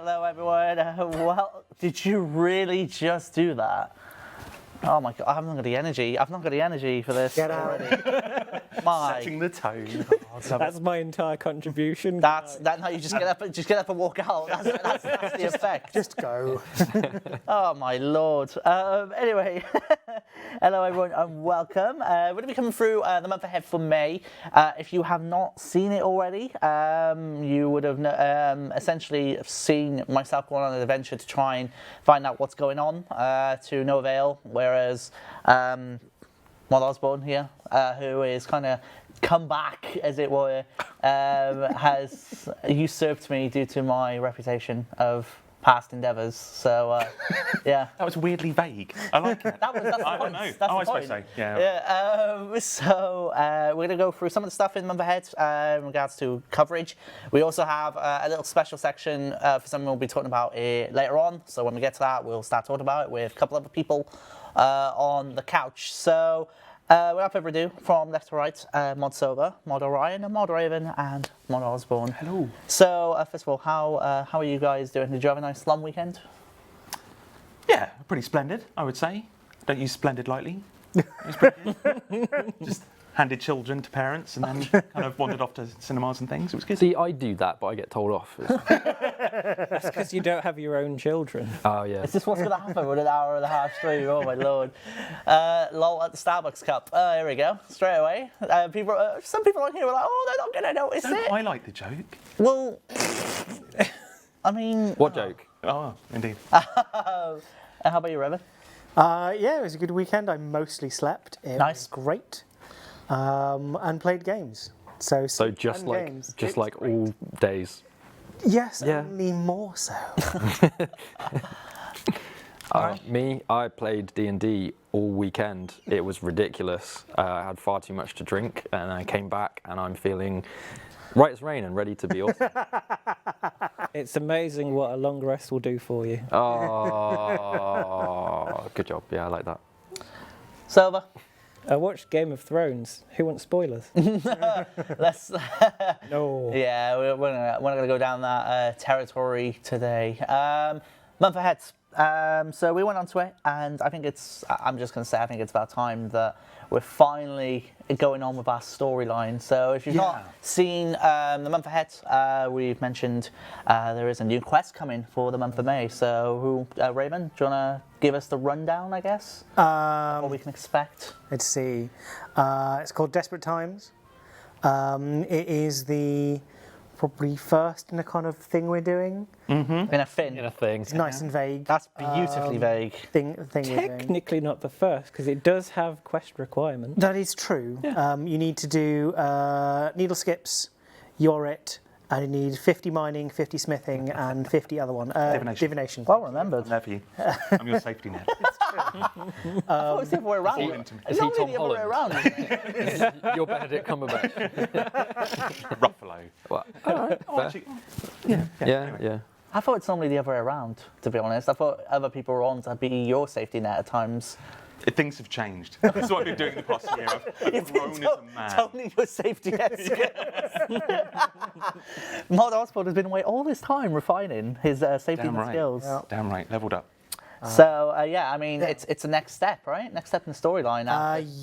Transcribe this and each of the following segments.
Hello, everyone. Well, did you really just do that? Oh my God, I've not got the energy. I've not got the energy for this already. Setting the tone. That's my entire contribution. No, you just get up and walk out. That's the effect. Just go. Oh my Lord. Anyway, hello everyone and welcome. We're going to be coming through the month ahead for May. If you have not seen it already, you would have essentially seen myself going on an adventure to try and find out what's going on to no avail. Whereas Mod Osborne here, who is kind of come back, as it were, has usurped me due to my reputation of past endeavours. So, yeah. That was weirdly vague. I like it. That's the point. I don't know. That's the I point. suppose so. Yeah. So we're going to go through some of the stuff in the month ahead in regards to coverage. We also have a little special section for something we'll be talking about later on. So when we get to that, we'll start talking about it with a couple other people on the couch. So without further ado, from left to right, Mod Sober, Mod Orion, and Mod Raven, and Mod Osborne. Hello. So first of all, how are you guys doing? Did you have a nice long weekend? Yeah, pretty splendid, I would say. Don't use splendid lightly. It was pretty good. Just handed children to parents and then kind of wandered off to cinemas and things. It was good. See, I do that, but I get told off. That's because you don't have your own children. Oh, yeah. Is this what's going to happen with an hour and a half stream? Oh my Lord. Lol at the Starbucks cup. Here we go. Straight away. Some people on here were like, oh, they're not going to notice Don't it. highlight the joke. Well, I mean... What joke? Oh, indeed. How about you, Raven? Yeah, it was a good weekend. I mostly slept. It Nice. was great. And played games. So just and like games. just It like was all days. great. Yes, Yeah. only more so. Me, I played D&D all weekend. It was ridiculous. I had far too much to drink, and I came back, and I'm feeling right as rain and ready to be awesome. It's amazing what a long rest will do for you. Oh, good job. Yeah, I like that. Silver? I watched Game of Thrones. Who wants spoilers? Let's... No. Yeah, we're not going to go down that territory today. Month ahead. So we went onto it, and I think I'm just going to say, I think it's about time that we're finally going on with our storyline. So if you've not seen the month ahead, we've mentioned there is a new quest coming for the month of May. So Raven, do you want to give us the rundown, I guess? What we can expect? Let's see. It's called Desperate Times. It is the probably first in a kind of thing we're doing. In a fin. In a thing. It's nice and vague. That's beautifully vague. Thing we're doing. Technically not the first, because it does have quest requirements. That is true. Yeah. You need to do needle skips, Yorit, and you need 50 mining, 50 smithing, and 50 other one. Divination. Well remembered. I'm there for you. I'm your safety net. I thought it was the other way around. Is he It's Tom normally the other way Holland? around. You're Benedict Cumberbatch. Ruffalo. Well, Oh, actually, yeah. yeah. I thought it's normally the other way around, to be honest. I thought other people were on to be your safety net at times. Things have changed. That's what I've been doing in the past year. I've grown as a man. Toning your safety net skills. Mod Osborne has been away all this time refining his safety Damn net right. skills. Yeah. Damn right, leveled up. So, yeah, I mean, it's a next step, right? Next step in the storyline.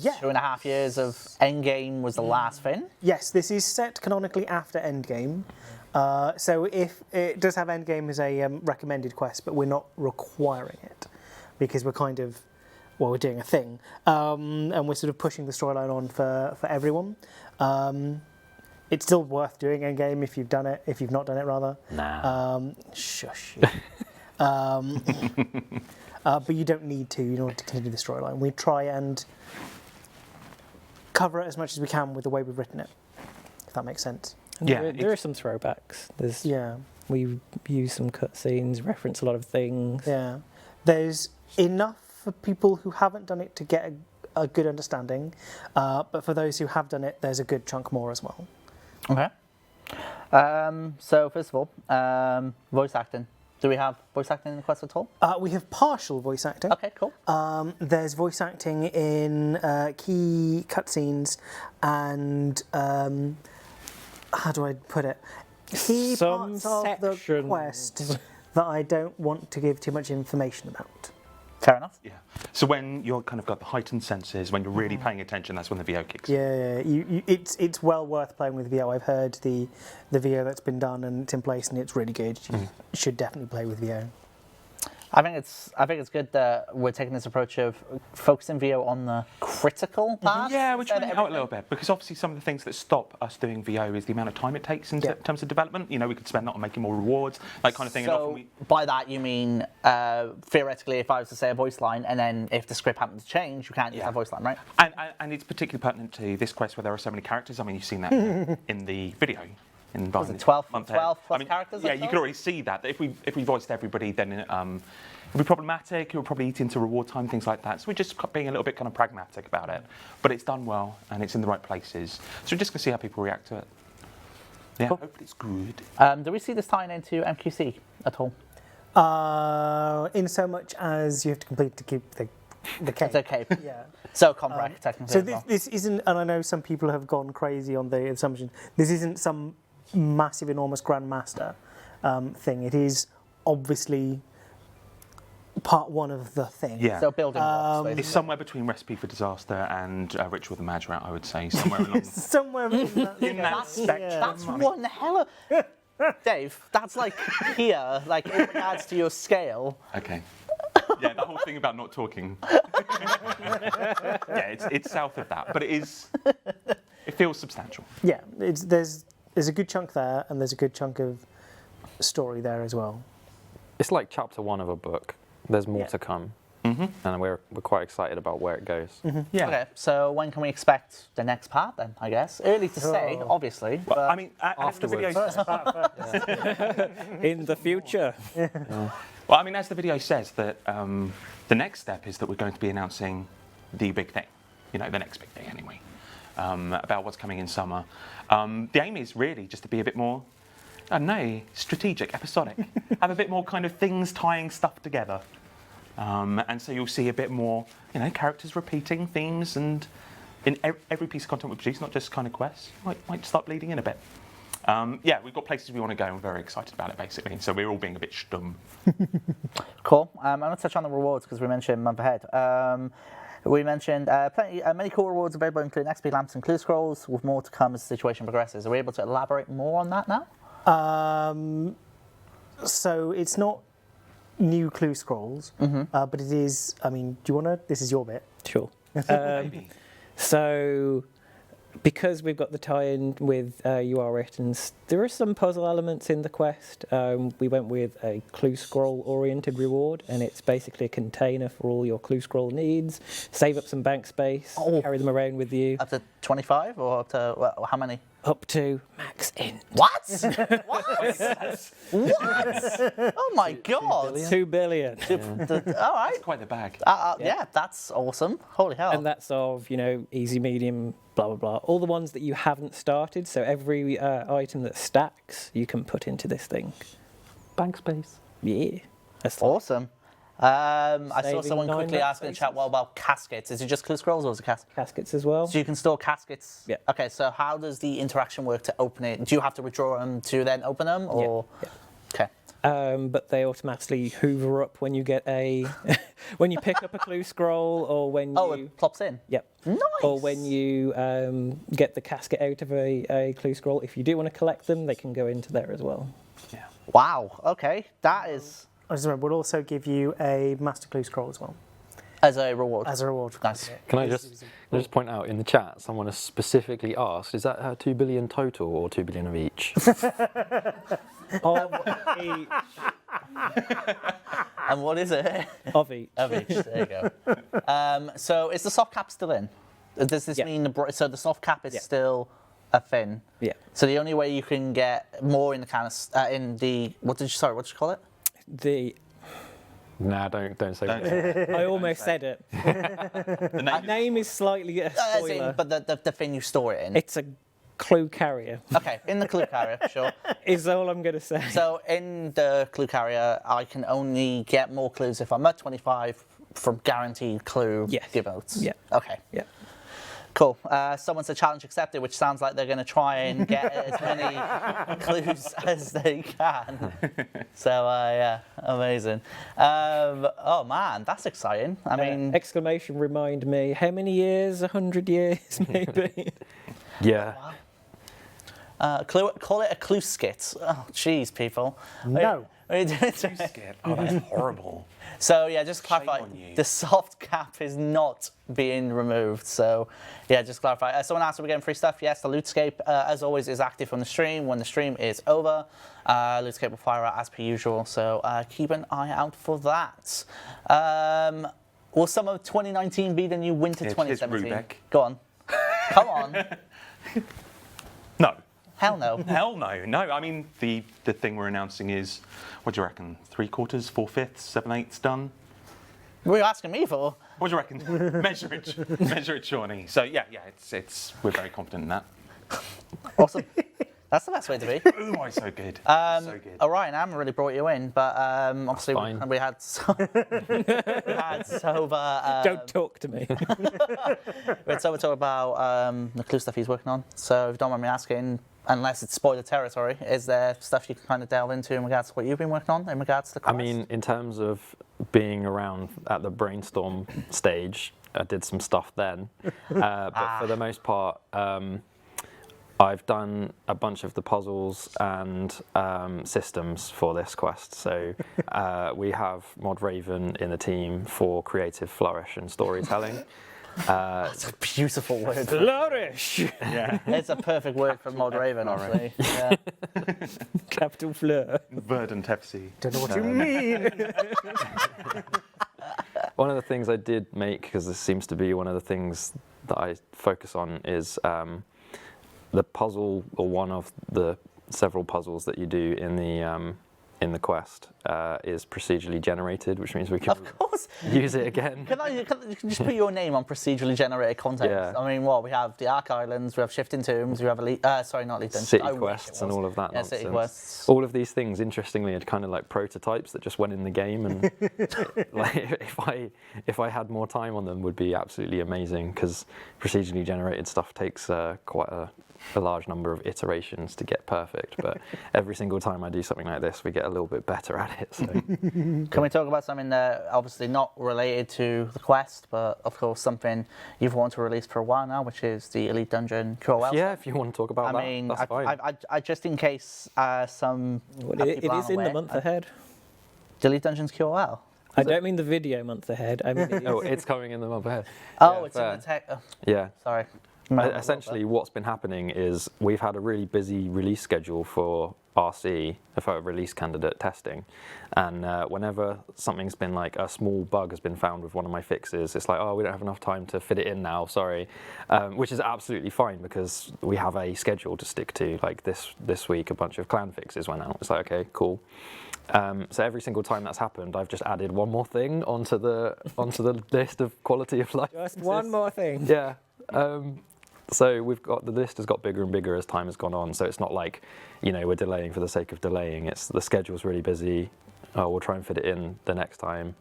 Yeah. 2.5 years of Endgame was the last thing. Yes, this is set canonically after Endgame. So if it does have Endgame as a recommended quest, but we're not requiring it because we're kind of, well, we're doing a thing, and we're sort of pushing the storyline on for everyone. It's still worth doing Endgame if you've done it. If you've not done it, rather. Nah. Shush. But you don't need to in order to continue the storyline. We try and cover it as much as we can with the way we've written it, if that makes sense. And Yeah, there are some throwbacks. Yeah. We use some cutscenes, reference a lot of things. Yeah. There's enough for people who haven't done it to get a good understanding, but for those who have done it, there's a good chunk more as well. Okay. So, first of all, voice acting. Do we have voice acting in the quest at all? We have partial voice acting. Okay, cool. There's voice acting in key cutscenes and how do I put it? Key Some parts of the sections. quest that I don't want to give too much information about. Fair enough. Yeah. So when you're kind of got the heightened senses, when you're really paying attention, that's when the VO kicks in. Yeah, it's well worth playing with VO. I've heard the VO that's been done and it's in place and it's really good. You should definitely play with VO. I think it's good that we're taking this approach of focusing VO on the critical part. Yeah, which instead will of help a little bit, because obviously some of the things that stop us doing VO is the amount of time it takes in terms of development. You know, we could spend that on making more rewards, that kind of thing. So by that you mean theoretically, if I was to say a voice line, and then if the script happens to change, you can't use that voice line, right? And it's particularly pertinent to this quest where there are so many characters. I mean, you've seen that in the video. Was it 12 plus characters? Yeah, you can already see that. If we voiced everybody, then it'd be problematic. It would probably eat into reward time, things like that. So we're just being a little bit kind of pragmatic about it. But it's done well, and it's in the right places. So we're just going to see how people react to it. Yeah, hopefully it's good. Do we see this tying into MQC at all? In so much as you have to complete to keep the cape. It's okay. Yeah. So Combrack, technically. So as well. this isn't, and I know some people have gone crazy on the assumption, this isn't some massive, enormous Grandmaster thing. It is obviously part one of the thing. Yeah. So building blocks. It's somewhere between Recipe for Disaster and Ritual of the Magrat, I would say. Somewhere along Somewhere in that spectrum. That's one hell of... Dave, that's like here, like in regards to your scale. Okay. Yeah, the whole thing about not talking. Yeah, it's south of that, but it feels substantial. Yeah, there's a good chunk there, and there's a good chunk of story there as well. It's like chapter 1 of a book. There's more to come, and we're quite excited about where it goes. Yeah. Okay, so when can we expect the next part then, I guess? Early to say, obviously. Well, but I mean, as the video In the future. Well, I mean, as the video says, that the next step is that we're going to be announcing the big thing, you know, the next big thing anyway, about what's coming in summer. The aim is really just to be a bit more, I don't know, strategic, episodic, have a bit more kind of things tying stuff together. And so you'll see a bit more, you know, characters repeating themes, and in every piece of content we produce, not just kind of quests, might start bleeding in a bit. Yeah, we've got places we want to go, and we're very excited about it, basically. So we're all being a bit stum. Cool. I'm going to touch on the rewards because we mentioned month ahead. We mentioned many cool rewards available, including XP lamps and clue scrolls, with more to come as the situation progresses. Are we able to elaborate more on that now? So it's not new clue scrolls, but it is. I mean, do you want to? This is your bit. Sure. Maybe. So, because we've got the tie-in with You Are It, and there are some puzzle elements in the quest, we went with a clue scroll-oriented reward, and it's basically a container for all your clue scroll needs. Save up some bank space, carry them around with you. Up to 25 or up to how many? Up to max int. What? What? What? Oh my god! 2 billion. All right. Quite the bag. Yeah, that's awesome. Holy hell. And that's of, you know, easy, medium, blah, blah, blah. All the ones that you haven't started. So every item that stacks, you can put into this thing. Bank space. Yeah. That's Awesome. I saw Saving someone 9 quickly ask in the chat, spaces. well, about caskets. Is it just clue scrolls or is it caskets? caskets as well. So you can store caskets? Yeah. Okay, so how does the interaction work to open it? Do you have to withdraw them to then open them? Or? Yeah. Okay. But they automatically hoover up when you get a... when you pick up a clue scroll, or when Oh, you... it plops in? Yep. Nice. Or when you get the casket out of a clue scroll. If you do want to collect them, they can go into there as well. Yeah. Wow, okay. That is... I just remember, we'll also give you a master clue scroll as well As a reward. as a reward. Nice. Can I just point out in the chat, someone has specifically asked, is that 2 billion total or 2 billion of each? And what is it? Of each. Of each. There you go. So is the soft cap still in? Does this Yeah. mean so the soft cap is Yeah. still a thing? Yeah. So the only way you can get more in the kind of in the what did you call it? The... Nah, don't say Don't that. I almost said it. The Name is slightly a As in, spoiler. but the thing you store it in. It's a clue carrier, Okay, in the clue carrier, sure. is all I'm going to say. So in the clue carrier, I can only get more clues if I'm at 25 from guaranteed clue Yes. give outs. Yeah. Okay. Yeah. Cool. Someone said challenge accepted, which sounds like they're going to try and get as many clues as they can. So, yeah, amazing. Oh, man, that's exciting. I mean... Exclamation remind me, how many years? 100 years, maybe? Yeah. Call it a clue skit. Oh, jeez, people. No. Oh, that's horrible. So yeah, just clarify, on you. the soft cap is not being removed. So yeah, just clarify. Someone asked if we're getting free stuff. Yes, the LootScape, as always, is active on the stream. When the stream is over, LootScape will fire out as per usual. So keep an eye out for that. Will summer 2019 be the new winter It's 2017? Rubek. Go on. Come on. No. Hell no. Hell no. No, I mean, the thing we're announcing is, what do you reckon, 3/4, 4/5, 7/8 done? What are you asking me for? What do you reckon? Measure it, Shawnee. So yeah, it's we're very confident in that. Awesome. That's the best way to be. Oh, so good. So good. Orion, I haven't really brought you in, but obviously fine. we had Sova. Don't talk to me. We had Sova talk about the clue stuff he's working on. So if you don't mind me asking, unless it's spoiler territory, is there stuff you can kind of delve into in regards to what you've been working on in regards to the quest? I mean, in terms of being around at the brainstorm stage, I did some stuff then. But for the most part, I've done a bunch of the puzzles and systems for this quest. So we have Mod Raven in the team for creative flourish and storytelling. That's a beautiful word. Flourish! Yeah. It's a perfect word for Mod Raven, honestly. Yeah. Capital Fleur. Verdant FC. Don't know what you mean. One of the things I did make, because this seems to be one of the things that I focus on, is the puzzle, or one of the several puzzles that you do in the quest is procedurally generated, which means we can Of course. use it again. You can just put your name on procedurally generated content. Yeah. I mean, we have the Ark Islands, we have Shifting Tombs, we have Elite, sorry, not Elite Dungeons. City I wish it quests and was. all of that Yeah, nonsense. city quests. All of these things, interestingly, are kind of like prototypes that just went in the game, and like if I had more time on them, would be absolutely amazing, because procedurally generated stuff takes quite a large number of iterations to get perfect. But every single time I do something like this, we get a little bit better at it. So. Can we talk about something that obviously not related to the quest, but of course something you've wanted to release for a while now, which is the Elite Dungeon QoL? Yeah, if you want to talk about I mean, that's fine. I just in case some It people is aren't in aware, the month ahead. the Elite Dungeons QoL. I don't mean the video month ahead. I mean, Oh, it's coming in the month ahead. Oh, Yeah, it's in fair. the tech. Oh, Yeah. sorry. Essentially, what's been happening is we've had a really busy release schedule for RC, for release candidate testing, and whenever something's been like a small bug has been found with one of my fixes, it's like, oh, we don't have enough time to fit it in now, sorry, which is absolutely fine because we have a schedule to stick to. Like this week, a bunch of clan fixes went out. It's like, okay, cool. So every single time that's happened, I've just added one more thing onto the list of quality of life. just one more thing. Yeah. So the list has got bigger and bigger as time has gone on. So it's not like, we're delaying for the sake of delaying. It's the schedule's really busy. Oh, we'll try and fit it in the next time.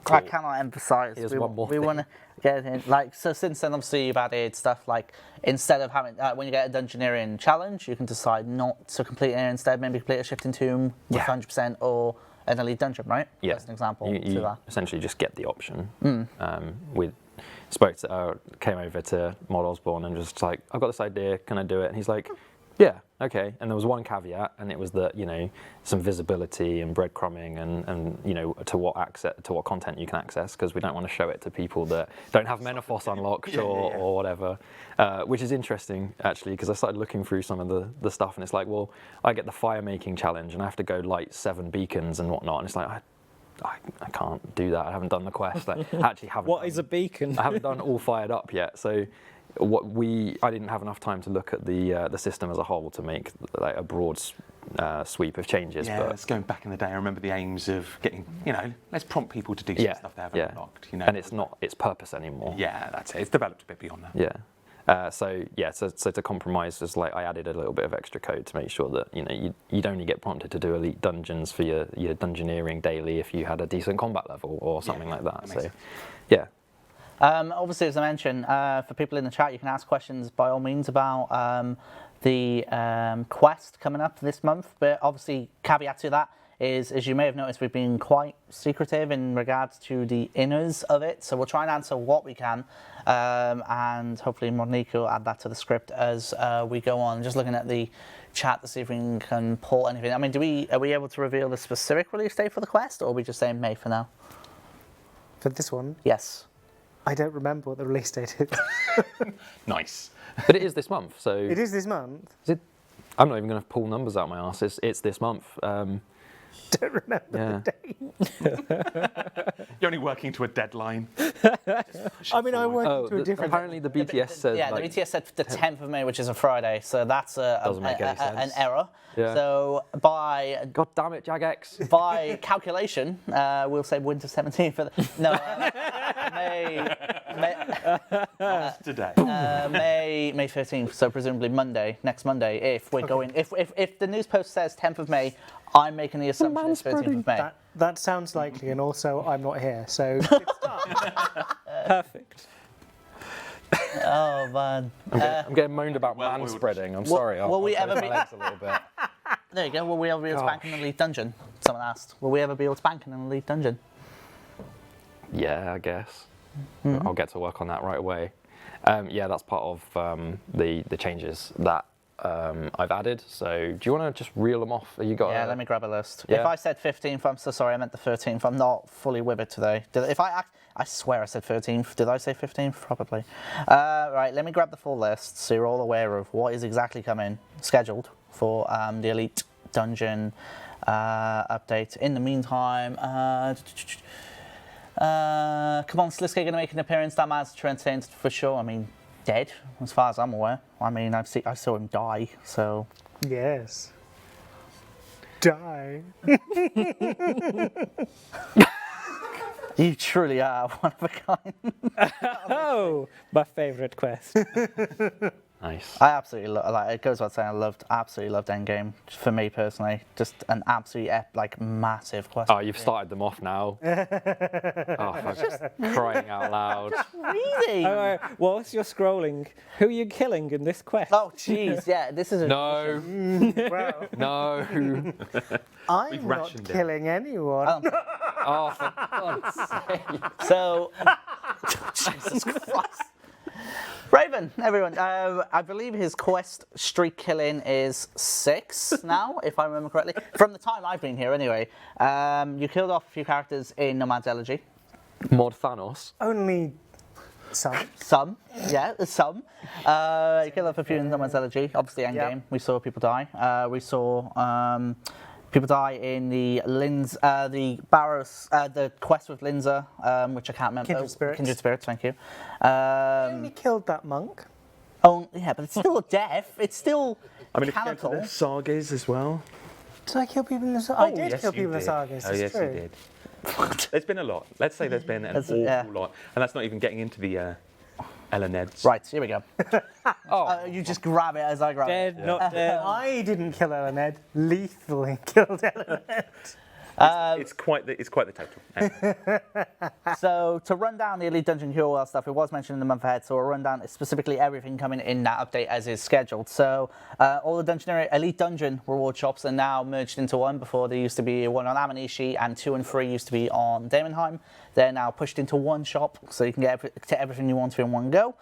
Cool. I cannot emphasize. Here's we one more want to get it in. So since then, obviously, you've added stuff like instead of having when you get a Dungeoneering challenge, you can decide not to complete it. Instead, maybe complete a Shifting Tomb with 100% or an Elite Dungeon, right? Yeah. That's an example. You that. essentially just get the option. We came over to Mod Osborne and just like, I've got this idea, can I do it? And he's like, yeah, okay. And there was one caveat, and it was that some visibility and breadcrumbing and to what content you can access, because we don't want to show it to people that don't have Menopause unlocked or whatever, which is interesting actually, because I started looking through some of the stuff, and it's like, well, I get the fire making challenge and I have to go light 7 beacons and whatnot, and it's like I can't do that. I haven't done the quest. I actually haven't. What is a beacon? I haven't done all fired up yet. So I didn't have enough time to look at the system as a whole to make like a broad sweep of changes. Yeah, but it's going back in the day. I remember the aims of getting, let's prompt people to do some stuff they haven't unlocked. And it's not its purpose anymore. Yeah, that's it. It's developed a bit beyond that. Yeah. So to compromise, is like I added a little bit of extra code to make sure that you'd only get prompted to do elite dungeons for your Dungeoneering daily if you had a decent combat level or something like that. So, sense. yeah. Obviously, as I mentioned, for people in the chat, you can ask questions by all means about the quest coming up this month. But obviously, caveat to that is, as you may have noticed, we've been quite secretive in regards to the inners of it. So we'll try and answer what we can, and hopefully Monique will add that to the script as we go on. Just looking at the chat to see if we can pull anything. I mean, are we able to reveal the specific release date for the quest, or are we just saying May for now? For this one, Yes. I don't remember what the release date is. Nice. But it is this month, so It is this month. is it? I'm not even going to pull numbers out my arse. It's this month. Don't remember Yeah. the date. You're only working to a deadline. I mean, I went Oh, to a different. apparently the BTS said Yeah, like, the BTS said the 10th of May, which is a Friday, so that's Doesn't make any an sense. error. Yeah. So by God damn it, Jagex. calculation, we'll say winter 17th for the, no, Today. May 15th. So presumably next Monday. If we're going, if the news post says 10th of May, I'm making the assumption it's 13th of May. That sounds likely, and also I'm not here, so good start. Perfect. Oh man. I'm getting moaned about Well, man we would- spreading. I'm sorry. will we I'll ever close be- my legs a little bit. There you go. Will we ever be able to bank in the Elite Dungeon? Someone asked. Will we ever be able to bank in an Elite Dungeon? Yeah, I guess. I'll get to work on that right away. Yeah, that's part of the changes that I've added. So do you want to just reel them off? You got? Yeah, let me grab a list. Yeah. If I said 15th, I'm so sorry, I meant the 13th. I'm not fully with it today. I swear I said 13th. Did I say 15th? Probably. Right, let me grab the full list so you're all aware of what is exactly coming, scheduled for the Elite Dungeon update. In the meantime, come on, Sliske going to make an appearance. That man's Trent for sure. I mean, dead, as far as I'm aware. I mean, I saw him die, so... Yes. Die. You truly are one of a kind. Oh, my favourite quest. Nice. I absolutely like. It goes without saying, absolutely loved Endgame. For me personally, just an absolute massive quest. Oh, you've started them off now. Oh, I'm just crying out loud. Really? Whilst you're scrolling, who are you killing in this quest? Oh, jeez, yeah. This is a No, Well, no. I'm We've not rationed it. killing anyone. Oh, for God's sake. So, Jesus Christ. Raven, everyone. I believe his quest streak killing is 6 now, if I remember correctly. From the time I've been here, anyway. You killed off a few characters in Nomad's Elegy. Mod Thanos. Only some. Some, yeah, some. You killed off a few in Nomad's Elegy. Obviously, Endgame. Yeah. We saw people die. We saw people die in the the Barrows, the quest with Linza, which I can't remember. Kindred Spirits. Kindred Spirits, thank you. Only killed that monk. Oh, yeah, but it's still a death. It's still I mean, if you go to canonical. the sagas as well. Did I kill people in the sagas? I did yes, kill you people in the did. sagas. Oh, it's yes, true. you did. There's been a lot. Let's say there's been an awful lot. And that's not even getting into the Eleneds. Right, here we go. Oh, You just grab it as I grab it. Dead, not dead. I didn't kill Elened. Lethally killed Elened. It's quite the total. Anyway. So to run down the Elite Dungeon QoL stuff, it was mentioned in the month ahead, so we'll run down specifically everything coming in that update as is scheduled. So all the Elite Dungeon reward shops are now merged into one. Before there used to be one on Amanishi and 2 and 3 used to be on Daemonheim. They're now pushed into one shop, so you can get to everything you want to in one go.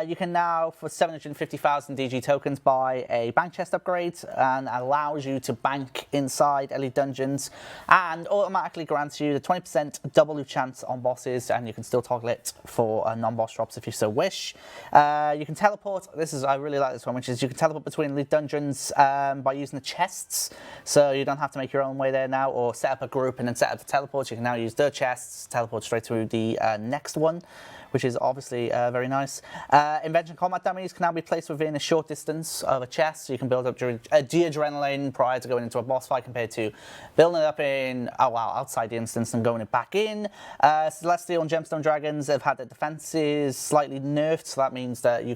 You can now, for 750,000 DG tokens, buy a bank chest upgrade, and allows you to bank inside Elite Dungeons, and automatically grants you the 20% double loot chance on bosses, and you can still toggle it for non-boss drops if you so wish. You can teleport. I really like this one, which is you can teleport between Elite Dungeons by using the chests, so you don't have to make your own way there now, or set up a group and then set up the teleports. You can now use the chests, teleport straight to the next one, which is obviously very nice. Invention combat dummies can now be placed within a short distance of a chest, so you can build up de-adrenaline prior to going into a boss fight, compared to building it up outside the instance and going it back in. Celestial and Gemstone Dragons have had their defenses slightly nerfed, so that means that you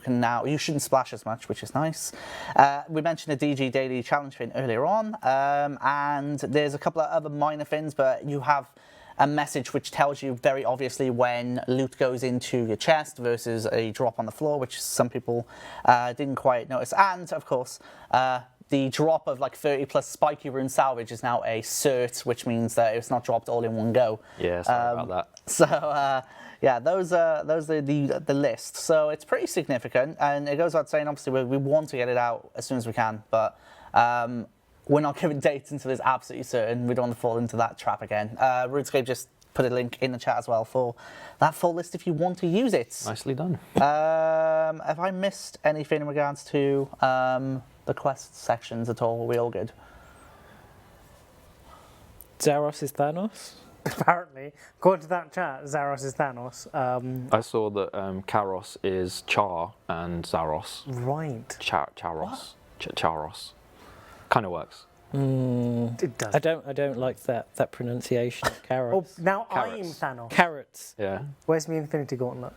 shouldn't splash as much, which is nice. We mentioned the DG Daily Challenge thing earlier on, and there's a couple of other minor things, but you have a message which tells you very obviously when loot goes into your chest versus a drop on the floor, which some people didn't quite notice. And of course, the drop of like 30 plus spiky rune salvage is now a cert, which means that it's not dropped all in one go. Yeah, sorry about that. So yeah, those are the list. So it's pretty significant, and it goes without saying. Obviously, we want to get it out as soon as we can, but we're not giving dates until it's absolutely certain. We don't want to fall into that trap again. RuneScape just put a link in the chat as well for that full list if you want to use it. Nicely done. Have I missed anything in regards to the quest sections at all? Are we all good? Zaros is Thanos. Apparently, according to that chat, Zaros is Thanos. I saw that Karos is Char and Zaros. Right. Charos. Charos. Kind of works. It does. I don't like that pronunciation. Oh, Carrots. now Carrots. I'm Thanos. Carrots. Yeah. Where's my Infinity Gauntlet?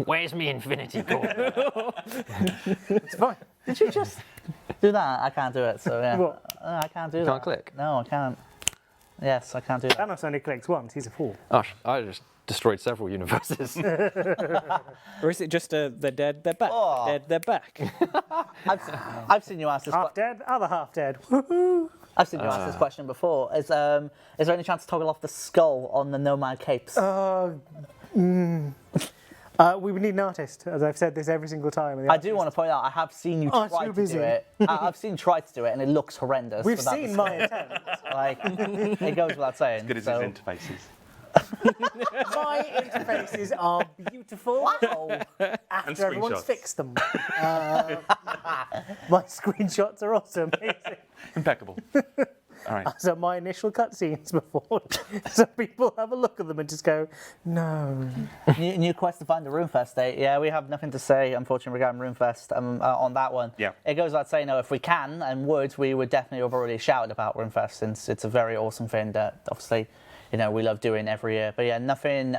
Where's me Infinity Gauntlet? It's fine. Did you just do that? I can't do it, so yeah. What? I can't do that. Can't click? No, I can't. Yes, I can't do that. Thanos only clicks once. He's a fool. Oh, I just destroyed several universes. Or is it just they're dead, they're back, Oh. they're dead, they're back? I've seen you ask this. Half dead, other half dead. Woohoo! I've seen you ask this question before. Is there any chance to toggle off the skull on the nomad capes? We would need an artist, as I've said this every single time. I do want to point out, I have seen you Oh, it's try too to busy. do it. I've seen you try to do it, and it looks horrendous. We've without seen the my skull. attempt. Like, it goes without saying. Good as so. his interfaces. My interfaces are beautiful Wow. after everyone's screenshots. fixed them. My screenshots are also amazing. Impeccable. All right. So my initial cutscenes before, so people have a look at them and just go, no. New quest to find the RuneFest date. Yeah, we have nothing to say, unfortunately, regarding RuneFest on that one. Yeah. It goes without saying, though, if we can and would, we would definitely have already shouted about RuneFest, since it's a very awesome thing that, obviously, we love doing every year. But yeah, nothing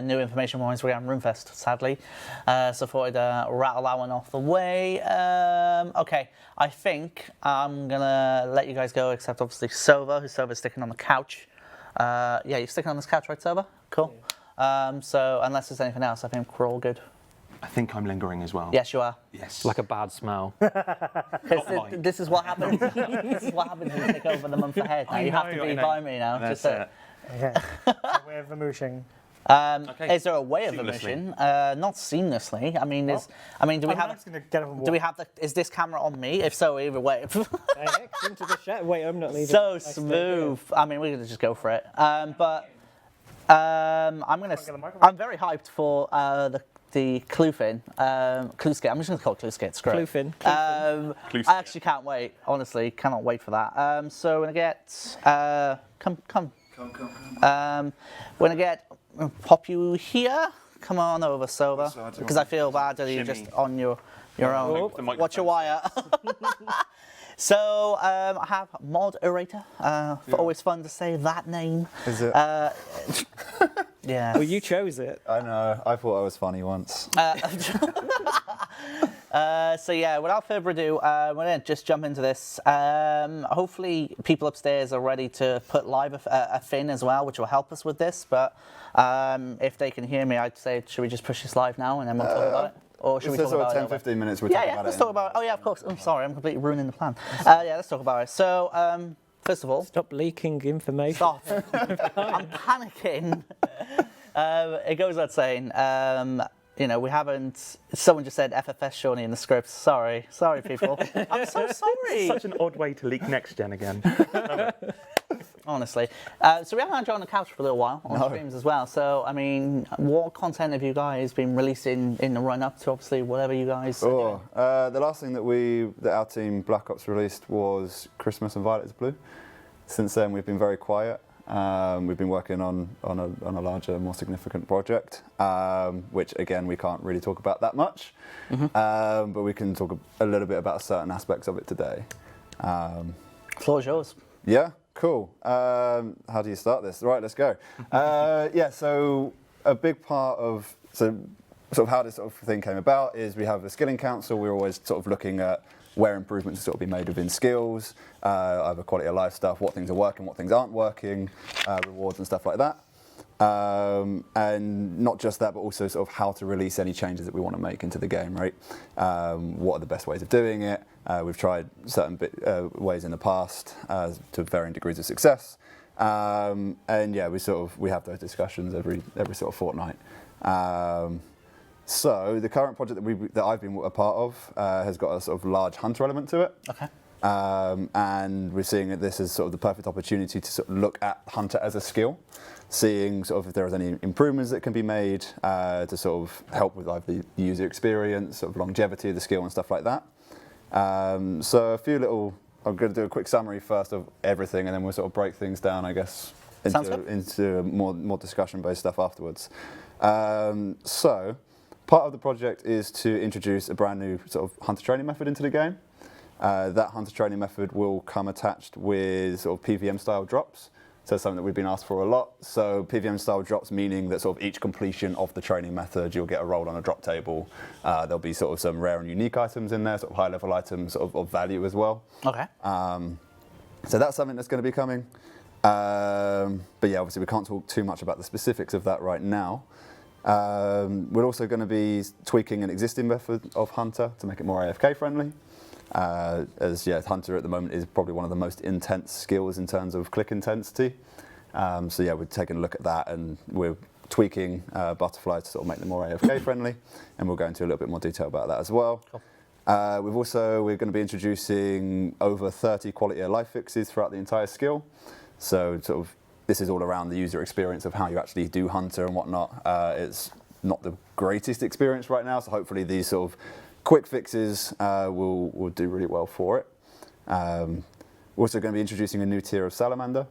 new information-wise regarding RuneFest, sadly. So I thought I'd rattle that one off the way. Okay, I think I'm going to let you guys go, except obviously Sova, who's sticking on the couch. Yeah, you're sticking on this couch, right, Sova? Cool. So unless there's anything else, I think we're all good. I think I'm lingering as well. Yes, you are. Yes. Like a bad smell. This is what happens. This is what happens when you take over the month ahead. Now you have to be by me now. That's Just it. Okay. A way of vermouthing. Okay. Is there a way of Seamlessly. emission? Not seamlessly. I mean, do we I'm have? just going to get up and walk. Do we have the? Is this camera on me? If so, either way. Next into the shadow. Wait, I'm not leaving. So I stay smooth. here. I mean, we're gonna just go for it. I'm very hyped for the Cluefin. Clueskit. I'm just gonna call it Clueskit. Screw it. Cluefin. Clueskit. I actually can't wait. Honestly, cannot wait for that. So we're gonna get come. We're gonna get pop you here. Come on over, Sova, because I feel bad that you're just Shimmy. on your own. The Watch your wire. So I have Moderator. Always fun to say that name. Is it? Yeah. Well, you chose it. I know. I thought I was funny once. So yeah, without further ado, we're gonna just jump into this. Hopefully, people upstairs are ready to put live a fin as well, which will help us with this. But if they can hear me, I'd say, should we just push this live now and then we'll talk about it? Or should we It talk says about 10, it? 15 minutes. We're Yeah, talking yeah. about Let's it. talk about it. Oh yeah, of course. I'm sorry, I'm completely ruining the plan. Yeah, let's talk about it. So first of all, Stop leaking information. stop. I'm panicking. It goes without saying. We haven't. Someone just said FFS Shawnee in the script. Sorry, people. I'm so sorry. Such an odd way to leak next gen again. Honestly, so we haven't had you on the couch for a little while on streams as well. So I mean, what content have you guys been releasing in the run up to obviously whatever you guys? Oh, the last thing that our team Black Ops released was Christmas and Violet's Blue. Since then, we've been very quiet. We've been working on a larger, more significant project, which again we can't really talk about that much, but we can talk a little bit about certain aspects of it today. Floor's yours. Yeah, cool. How do you start this? Right, let's go. Yeah, so a big part of sort of how this sort of thing came about is we have a skilling council. We're always sort of looking at where improvements sort of be made within skills, either quality of life stuff, what things are working, what things aren't working, rewards and stuff like that. And not just that, but also sort of how to release any changes that we want to make into the game, right? What are the best ways of doing it? We've tried certain ways in the past to varying degrees of success. And yeah, we have those discussions every sort of fortnight. So the current project that I've been a part of has got a sort of large hunter element to it. Okay. And we're seeing this as sort of the perfect opportunity to sort of look at hunter as a skill, seeing sort of if there is any improvements that can be made to sort of help with like the user experience, sort of longevity of the skill and stuff like that. So I'm going to do a quick summary first of everything, and then we'll sort of break things down, I guess, into more discussion-based stuff afterwards. So part of the project is to introduce a brand new sort of hunter training method into the game. That hunter training method will come attached with sort of PVM style drops. So something that we've been asked for a lot. So PVM style drops meaning that sort of each completion of the training method, you'll get a roll on a drop table. There'll be sort of some rare and unique items in there, sort of high level items of value as well. Okay. So that's something that's going to be coming. But yeah, obviously we can't talk too much about the specifics of that right now. We're also going to be tweaking an existing method of hunter to make it more AFK friendly. As hunter at the moment is probably one of the most intense skills in terms of click intensity. So yeah, we're taking a look at that, and we're tweaking butterfly to sort of make them more AFK friendly, and we'll go into a little bit more detail about that as well. Cool. We're going to be introducing over 30 quality of life fixes throughout the entire skill. So sort of this is all around the user experience of how you actually do hunter and whatnot. It's not the greatest experience right now, so hopefully these sort of quick fixes will do really well for it. We're also going to be introducing a new tier of salamander.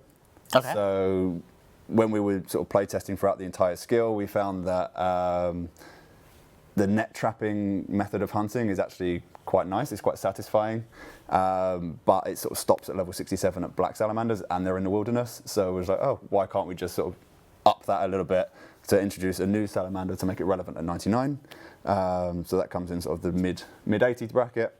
Okay. So when we were sort of play testing throughout the entire skill, we found that the net trapping method of hunting is actually quite nice. It's quite satisfying, but it sort of stops at level 67 at black salamanders, and they're in the wilderness. So it was like, oh, why can't we just sort of up that a little bit to introduce a new salamander to make it relevant at 99? So that comes in sort of the mid 80s bracket.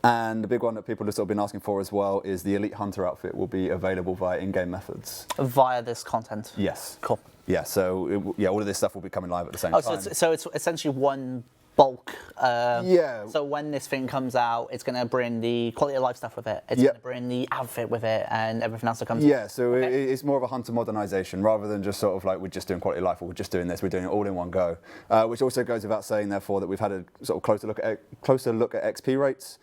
And the big one that people have sort of been asking for as well is the Elite Hunter outfit will be available via in-game methods. Via this content? Yes. Cool. Yeah, so all of this stuff will be coming live at the same time. So it's essentially one bulk. Yeah. So when this thing comes out, it's going to bring the quality of life stuff with it. It's going to bring the outfit with it and everything else that comes. Yeah. So it's more of a hunter modernization rather than just sort of like we're just doing quality of life or we're just doing this. We're doing it all in one go, which also goes without saying, therefore, that we've had a sort of closer look at XP rates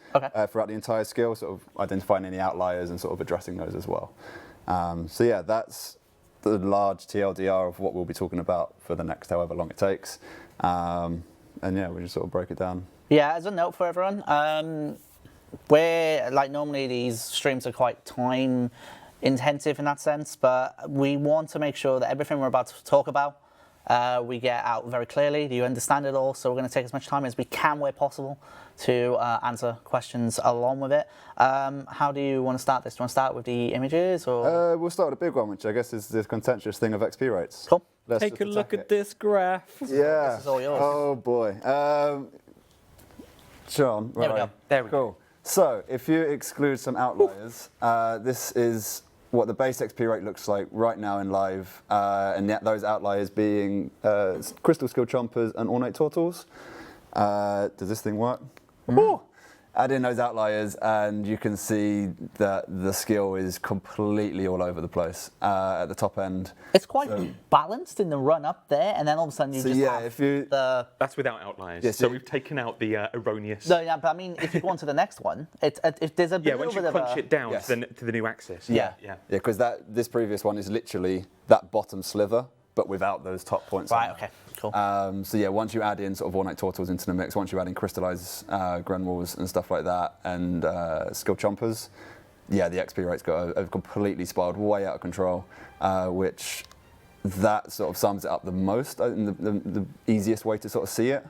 throughout the entire skill, sort of identifying any outliers and sort of addressing those as well. So yeah, that's the large TLDR of what we'll be talking about for the next however long it takes. And yeah, we just sort of break it down. Yeah, as a note for everyone, we're like normally these streams are quite time intensive in that sense, but we want to make sure that everything we're about to talk about, we get out very clearly. Do you understand it all? So we're going to take as much time as we can where possible to answer questions along with it. How do you want to start this? Do you want to start with the images, or? We'll start with a big one, which I guess is the contentious thing of XP rates. Cool. Let's Take a look at this graph. Yeah. This is all yours. Oh boy. Sean, There we go. There we go. Cool. So if you exclude some outliers, this is what the base XP rate looks like right now in live, and yet those outliers being crystal skill chompers and ornate turtles. Does this thing work? Mm-hmm. Add in those outliers and you can see that the skill is completely all over the place at the top end. It's quite balanced in the run up there, and then all of a sudden you just have the... That's without outliers. Yes, so we've taken out the erroneous... No, yeah, but I mean, if you go on to the next one, if there's a bit once you of crunch it down Yes. to the new axis. Yeah. Yeah. Yeah, because this previous one is literally that bottom sliver, but without those top points. Right, okay, cool. So yeah, once you add in sort of ornate turtles into the mix, once you add in crystallized grenwalls and stuff like that, and skill chompers, yeah, the XP rate's got completely spiraled way out of control, which that sort of sums it up the most, the easiest way to sort of see it.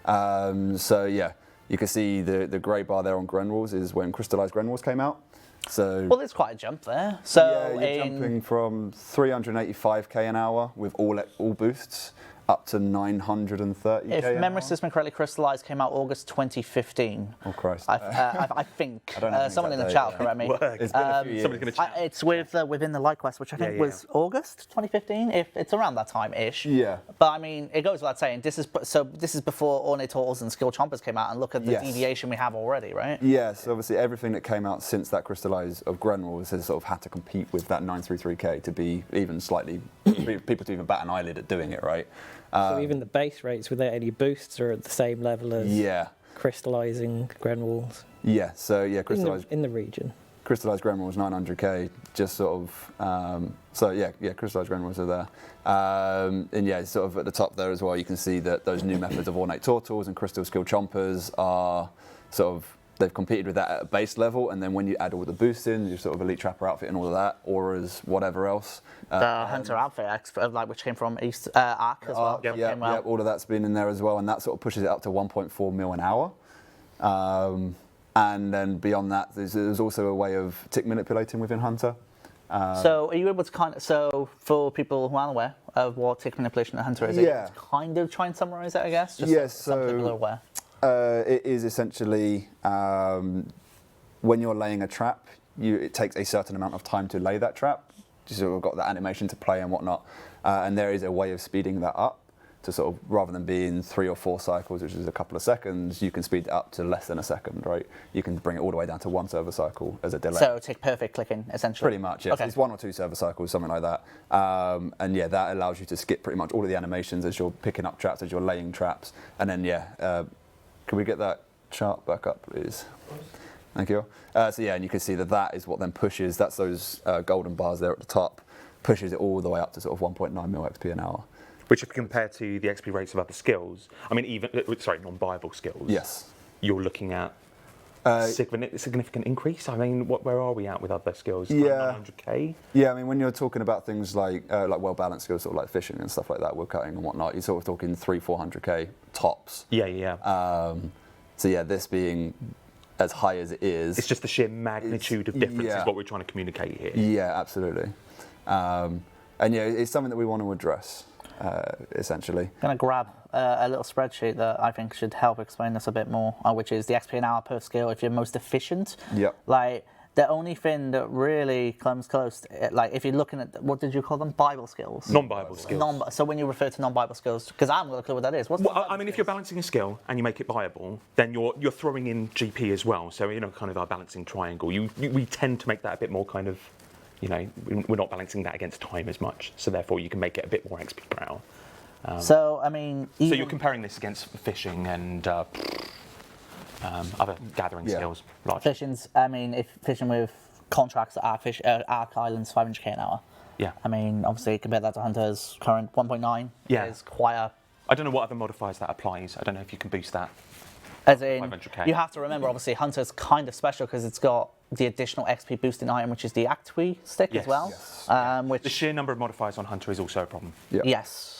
So yeah, you can see the grey bar there on grenwalls is when crystallized grenwalls came out. So Well, there's quite a jump there. So yeah, you're jumping from 385k an hour with all boosts up to 930k. If memory system correctly, Crystallized came out August 2015. Oh Christ! I think. I don't have an Someone in the exact chat date, correct me. It's been a few years. Somebody's going to chat. It's with within the Light Quest, which I think Yeah. was August 2015. If it's around that time ish. Yeah. But I mean, it goes without saying. This is before Ornate Turtles and Skill Chompers came out, and look at the Yes. deviation we have already, right? Yes, obviously everything that came out since that Crystallized of Grenwalls has sort of had to compete with that 933k to be even slightly people to even bat an eyelid at doing it, right? So even the base rates without any boosts are at the same level as Yeah. crystallizing Grenwalls Yeah. So yeah, Crystallized in the region. Crystallized Grenwalls 900k, just sort of. So yeah, Crystallized Grenwalls are there, and yeah, sort of at the top there as well. You can see that those new methods of Ornate Turtles and Crystal Skill Chompers are sort of. They've competed with that at a base level, and then when you add all the boosts in, your sort of Elite Trapper outfit and all of that, auras, whatever else. The Hunter outfit, which came from East Arc as well. Yeah, all of that's been in there as well, and that sort of pushes it up to 1.4 mil an hour. And then beyond that, there's also a way of tick manipulating within Hunter. So are you able to so for people who aren't aware of what tick manipulation and Hunter is, Yeah. kind of try and summarize it, I guess? Just Yes, so some people are aware. It is essentially when you're laying a trap, it takes a certain amount of time to lay that trap. So we've got that animation to play and whatnot, and there is a way of speeding that up to sort of rather than being 3 or 4 cycles, which is a couple of seconds, you can speed it up to less than a second, right? You can bring it all the way down to 1 server cycle as a delay. So tick perfect clicking, essentially. Pretty much, yes. Okay. It's 1 or 2 server cycles, something like that. And yeah, that allows you to skip pretty much all of the animations as you're picking up traps, as you're laying traps, and then can we get that chart back up, please? Thank you. So yeah, and you can see that is what then pushes, that's those golden bars there at the top, pushes it all the way up to sort of 1.9 mil XP an hour. Which if you compare to the XP rates of other skills, I mean, non-viable skills. Yes. You're looking at significant increase. I mean, where are we at with other skills? Yeah. 900k? Yeah, I mean, when you're talking about things like well-balanced skills, sort of like fishing and stuff like that, woodcutting and whatnot, you're sort of talking 300-400k tops. Yeah. So yeah, this being as high as it is. It's just the sheer magnitude of difference is what we're trying to communicate here. Yeah, absolutely. And yeah, it's something that we want to address, essentially. I'm going to grab a little spreadsheet that I think should help explain this a bit more, which is the XP an hour per skill if you're most efficient. Yep. Like, the only thing that really comes close, like if you're looking at, what did you call them? Bible skills? Non-Bible skills. So when you refer to non-Bible skills, because I haven't got a clue what that is. What's Well, I mean, if you're balancing a skill and you make it viable, then you're throwing in GP as well. So, kind of our balancing triangle. We tend to make that a bit more kind of, we're not balancing that against time as much. So therefore, you can make it a bit more XP per hour. So, I mean... So you're comparing this against fishing and other gathering skills. Largely. Fishing's, I mean, if fishing with contracts at Ark Islands, 500k an hour. Yeah. I mean, obviously, compare that to Hunter's current 1.9. Yeah. Is quite a... I don't know what other modifiers that applies. I don't know if you can boost that. As in, 500k. You have to remember, obviously, Hunter's kind of special because it's got the additional XP boosting item, which is the Actui stick Yes. as well. Yes. Which The sheer number of modifiers on Hunter is also a problem. Yep. Yes.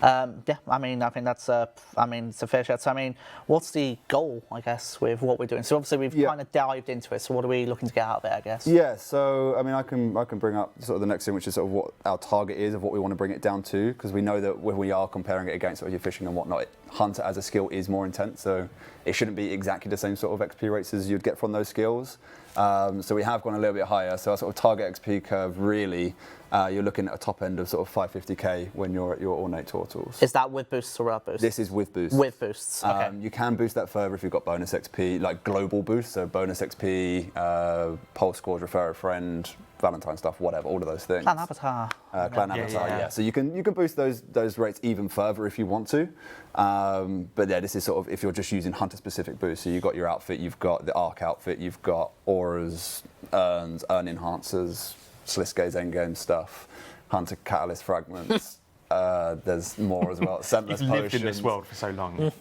Yeah, I mean, I think that's it's a fair shot. So, I mean, what's the goal, I guess, with what we're doing? So, obviously, we've kind of dived into it. So, what are we looking to get out of it, I guess? Yeah, so I mean, I can bring up sort of the next thing, which is sort of what our target is of what we want to bring it down to, because we know that when we are comparing it against sort of your fishing and whatnot, Hunter as a skill is more intense, so it shouldn't be exactly the same sort of XP rates as you'd get from those skills. So we have gone a little bit higher. So our sort of target XP curve really, you're looking at a top end of sort of 550k when you're at your Ornate Turtles. Is that with boosts or without boosts? This is with boosts. With boosts, okay. You can boost that further if you've got bonus XP, like global boosts, so bonus XP, Pulse Squad, Refer a Friend, Valentine stuff, whatever, all of those things. Clan Avatar. Clan Avatar, yeah. So you can boost those rates even further if you want to. But yeah, this is sort of if you're just using Hunter specific boosts. So you've got your outfit, you've got the Arc outfit, you've got auras, urn enhancers, Sliskay's endgame stuff, Hunter catalyst fragments. There's more as well. Scentless You've lived in this potions. world for so long.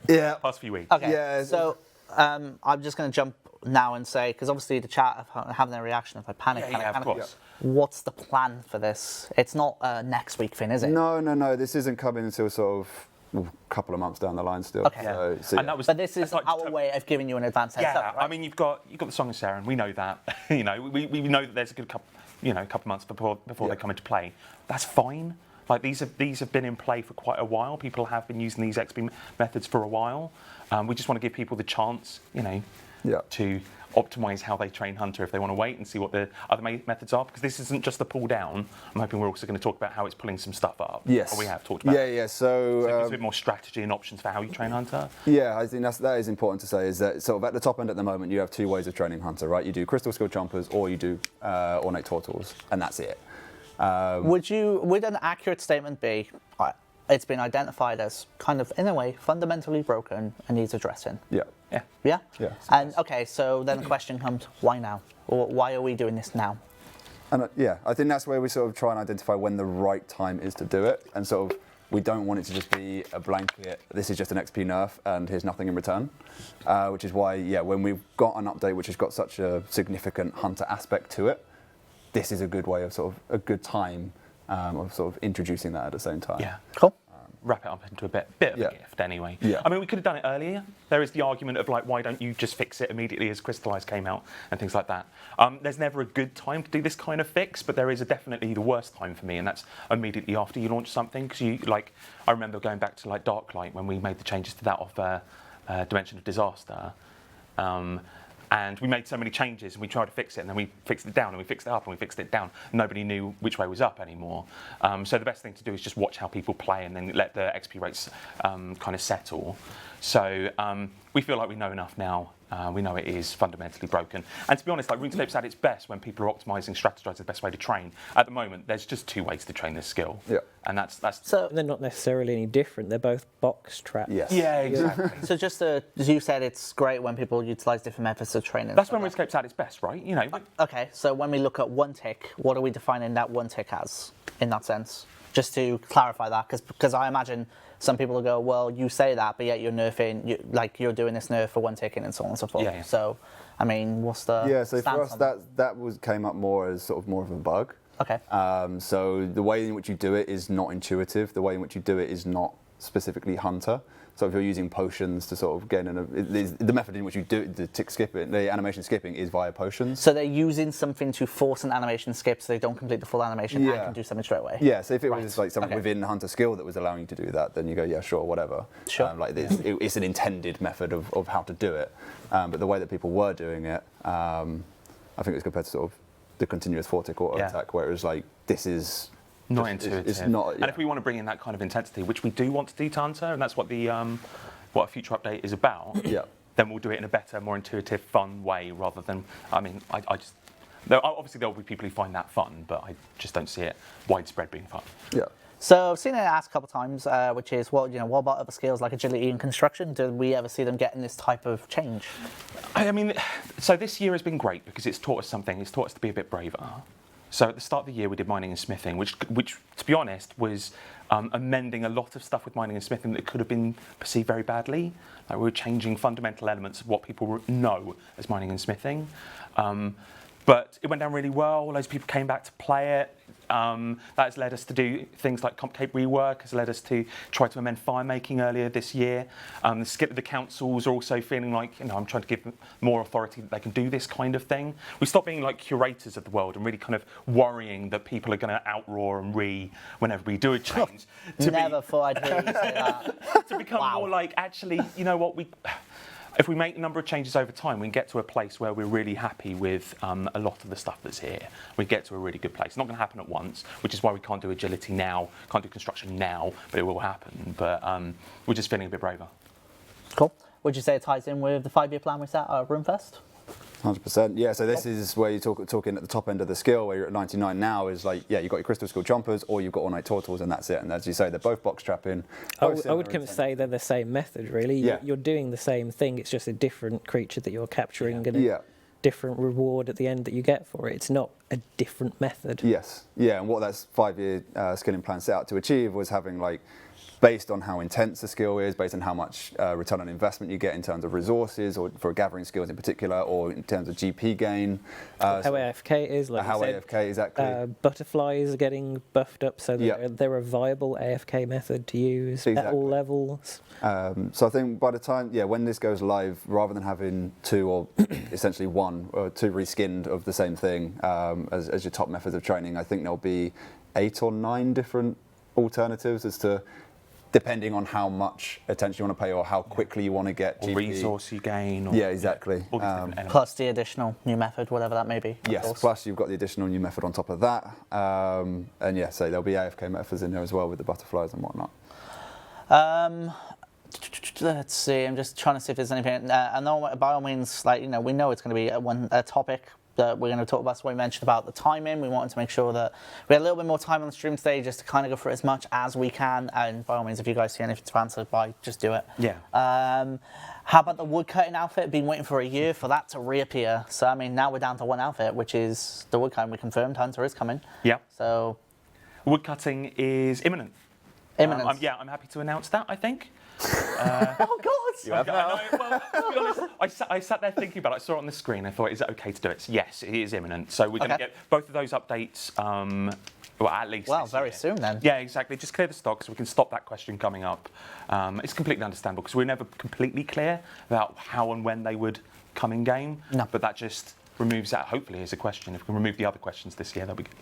Yeah. Past few weeks. Okay, Yeah, so I'm just going to jump now and say, because obviously the chat are having their reaction if I panic. Of course. What's the plan for this? It's not a next week thing, is it? No. This isn't coming until sort of a couple of months down the line still. Okay. So, And that was, But this is that's like our way of giving you an advance heads Yeah, up, right? I mean, you've got the Song of Seren. We know that. We know that there's a good couple months before they come into play. That's fine. Like these have been in play for quite a while. People have been using these XP methods for a while. We just want to give people the chance, to optimize how they train Hunter if they want to wait and see what the other methods are, because this isn't just the pull down. I'm hoping we're also going to talk about how it's pulling some stuff up. Yes. Or we have talked about. Yeah. So it gives a bit more strategy and options for how you train Hunter. Yeah, I think that is important to say, is that sort of at the top end at the moment you have two ways of training Hunter, right? You do Crystal Skill Chompers or you do Ornate Turtles, and that's it. Would an accurate statement be, it's been identified as kind of, in a way, fundamentally broken and needs addressing? Yeah. Yeah. Yeah? Yeah. And okay, so then the question comes, why now? Or why are we doing this now? And I think that's where we sort of try and identify when the right time is to do it, and sort of we don't want it to just be a blanket, this is just an XP nerf and here's nothing in return, which is why, when we've got an update which has got such a significant Hunter aspect to it, this is a good way of sort of a good time of sort of introducing that at the same time. Yeah. Cool. Wrap it up into a bit of a gift anyway. Yeah. I mean, we could have done it earlier. There is the argument of like, why don't you just fix it immediately as Crystallize came out and things like that. There's never a good time to do this kind of fix, but there is definitely the worst time for me, and that's immediately after you launch something. Because I remember going back to like Darklight when we made the changes to that of Dimension of Disaster. And we made so many changes and we tried to fix it, and then we fixed it down and we fixed it up and we fixed it down. Nobody knew which way was up anymore. So the best thing to do is just watch how people play and then let the XP rates kind of settle. So we feel like we know enough now. We know it is fundamentally broken. And to be honest, like RuneScape's at its best when people are optimizing, strategizing the best way to train. At the moment, there's just two ways to train this skill. Yeah. And that's So They're not necessarily any different. They're both box traps. Yes. yeah, exactly. So just as you said, it's great when people utilize different methods of training. That's when RuneScape's at its best, right? Okay, so when we look at one tick, what are we defining that one tick as in that sense? Just to clarify that, because I imagine some people will go, well, you say that, but yet you're nerfing, you're doing this nerf for one ticking and so on and so forth. Yeah. So, I mean, what's the So for us, that came up more as sort of more of a bug. Okay. So the way in which you do it is not intuitive. The way in which you do it is not specifically Hunter. So if you're using potions to sort of get in, the method in which you do the tick skipping, the animation skipping is via potions. So they're using something to force an animation skip so they don't complete the full animation and can do something straight away. Yeah, so if it was like something within Hunter skill that was allowing you to do that, then you go, yeah, sure, whatever. Sure. It's an intended method of how to do it. But the way that people were doing it, I think it was compared to sort of the continuous 4-tick auto attack, where it was like, this is not intuitive. It's not. And if we want to bring in that kind of intensity, which we do want to do to Hunter, and that's what the what a future update is about, then we'll do it in a better, more intuitive, fun way rather than. I mean, I just. Obviously, there'll be people who find that fun, but I just don't see it widespread being fun. Yeah. So I've seen it asked a couple of times, which is, what about other skills like agility and construction? Do we ever see them getting this type of change? I mean, so this year has been great because it's taught us something. It's taught us to be a bit braver. So at the start of the year, we did mining and smithing, which to be honest, was amending a lot of stuff with mining and smithing that could have been perceived very badly. Like we were changing fundamental elements of what people know as mining and smithing. But it went down really well. Loads of people came back to play it. That has led us to do things like Complicate Rework, has led us to try to amend fire making earlier this year. The councils are also feeling like, I'm trying to give them more authority that they can do this kind of thing. We stopped being like curators of the world and really kind of worrying that people are going to outroar and whenever we do a change. Never thought I'd hear you say that. To become more like, actually, you know what, if we make a number of changes over time, we can get to a place where we're really happy with a lot of the stuff that's here. We get to a really good place. It's not going to happen at once, which is why we can't do agility now, can't do construction now, but it will happen. But we're just feeling a bit braver. Cool. Would you say it ties in with the 5-year plan we set at RuneFest? 100%. Yeah, so this is where you're talking at the top end of the skill, where you're at 99 now, is like, you've got your Crystal Skill Chompers, or you've got Ornate Turtles, and that's it. And as you say, they're both box trapping. I would say they're the same method, really. Yeah. You're doing the same thing, it's just a different creature that you're capturing and a different reward at the end that you get for it. It's not a different method. Yes. Yeah, and what that 5-year skilling plan set out to achieve was having, like, based on how intense the skill is, based on how much return on investment you get in terms of resources, or for gathering skills in particular, or in terms of GP gain. How AFK is, like how you said, AFK, exactly. Butterflies are getting buffed up, so they're a viable AFK method to use at all levels. So I think by the time, when this goes live, rather than having 2 or essentially 1 or 2 reskinned of the same thing as your top methods of training, I think there'll be 8 or 9 different alternatives as to depending on how much attention you want to pay or how quickly you want to get Or GP. resource you gain. Or, Yeah, exactly. all these different elements. Plus the additional new method, whatever that may be. of Yes, course. plus you've got the additional new method on top of that. And yeah, so there'll be AFK methods in there as well with the butterflies and whatnot. Let's see. I'm just trying to see if there's anything. I know by all means, like, you know, we know it's going to be a topic that we're going to talk about. So we mentioned about the timing. We wanted to make sure that we had a little bit more time on the stream today, just to kind of go through as much as we can. And by all means, if you guys see anything to answer, just do it. Yeah. How about the woodcutting outfit? Been waiting for a year for that to reappear. So I mean, now we're down to one outfit, which is the woodcutting. We confirmed Hunter is coming. Yeah. So Woodcutting is imminent. imminent. I'm happy to announce that, I think. Oh God! You have now. I know, well, to be honest, I sat there thinking about it. I saw it on the screen. I thought, is it okay to do it? So yes, it is imminent. So we're going to Okay. get both of those updates, well, at least Well, this very year. soon then. Yeah, exactly. Just clear the stock so we can stop that question coming up. It's completely understandable because we're never completely clear about how and when they would come in game. No. But that just removes that, hopefully, as a question. If we can remove the other questions this year, that'll be good.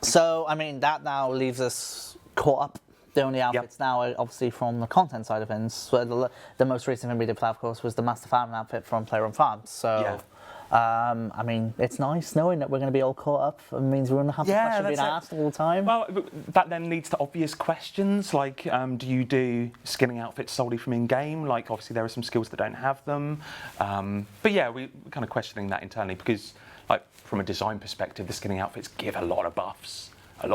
So, I mean, that now leaves us caught up. The only outfits now are obviously from the content side of things. So the most recent thing we did for that, of course, was the Master Farming outfit from Player on Farms. So, I mean, it's nice knowing that we're going to be all caught up. It means we won't have the question being asked all the time. Well, that then leads to obvious questions like, do you do skinning outfits solely from in-game? Like, obviously, there are some skills that don't have them. But yeah, we're kind of questioning that internally because, like, from a design perspective, the skinning outfits give a lot of buffs. So,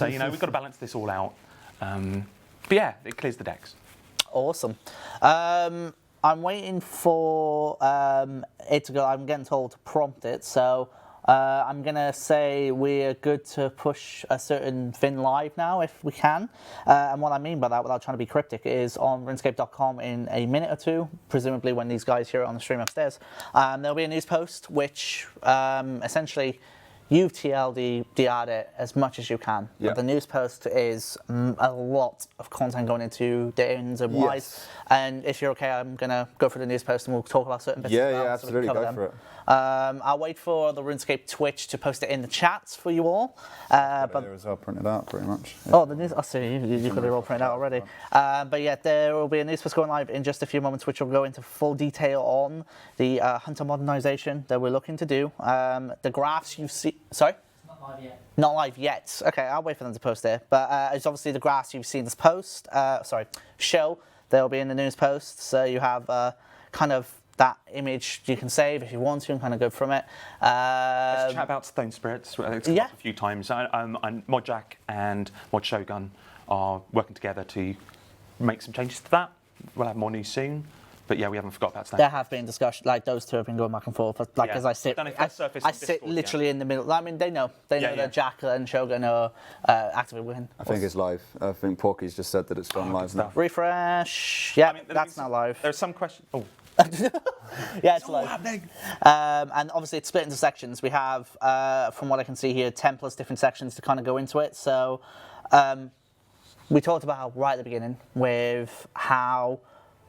you know, we've got to balance this all out. But yeah, it clears the decks. Awesome. I'm waiting for it to go. I'm getting told to prompt it. So I'm going to say we're good to push a certain thing live now if we can. And what I mean by that, without trying to be cryptic, is on RuneScape.com in a minute or two, presumably when these guys hear it on the stream upstairs, there'll be a news post which essentially you've TLDR'd it as much as you can. Yeah. But the news post is a lot of content going into the ins and whys. Yes. And if you're okay, I'm going to go for the news post and we'll talk about certain bits Yeah, as well, yeah, so we can absolutely. cover Go them. for it. I'll wait for the RuneScape Twitch to post it in the chats for you all. But here as well, printed out pretty much. Yeah. Oh, the news. I see. You got it all printed out already. But yeah, there will be a news post going live in just a few moments, which will go into full detail on the Hunter modernization that we're looking to do. The graphs you see. Sorry. Not live yet. Okay, I'll wait for them to post there. But it's obviously the graphs you've seen this post. Show. They'll be in the news post, so you have kind of that image you can save if you want to and kind of go from it. Let's chat about Stone Spirits. It's come Yeah. up a few times. Modjack and Mod Shogun are working together to make some changes to that. We'll have more news soon. But yeah, we haven't forgot about Stone. There have been discussions, like those two have been going back and forth. Like Yeah. as I sit, Don't know if that's surfaced I in sit Discord literally in the middle. I mean, they know Yeah, that Jack and Shogun are actively winning. I think it's live. I think Porky's just said that it's gone live now. stuff. Refresh. Yeah, I mean, that's not live. There's some questions. Oh, Yeah, it's live. And obviously it's split into sections. We have, from what I can see here, 10 plus different sections to kind of go into it. So we talked about right at the beginning with how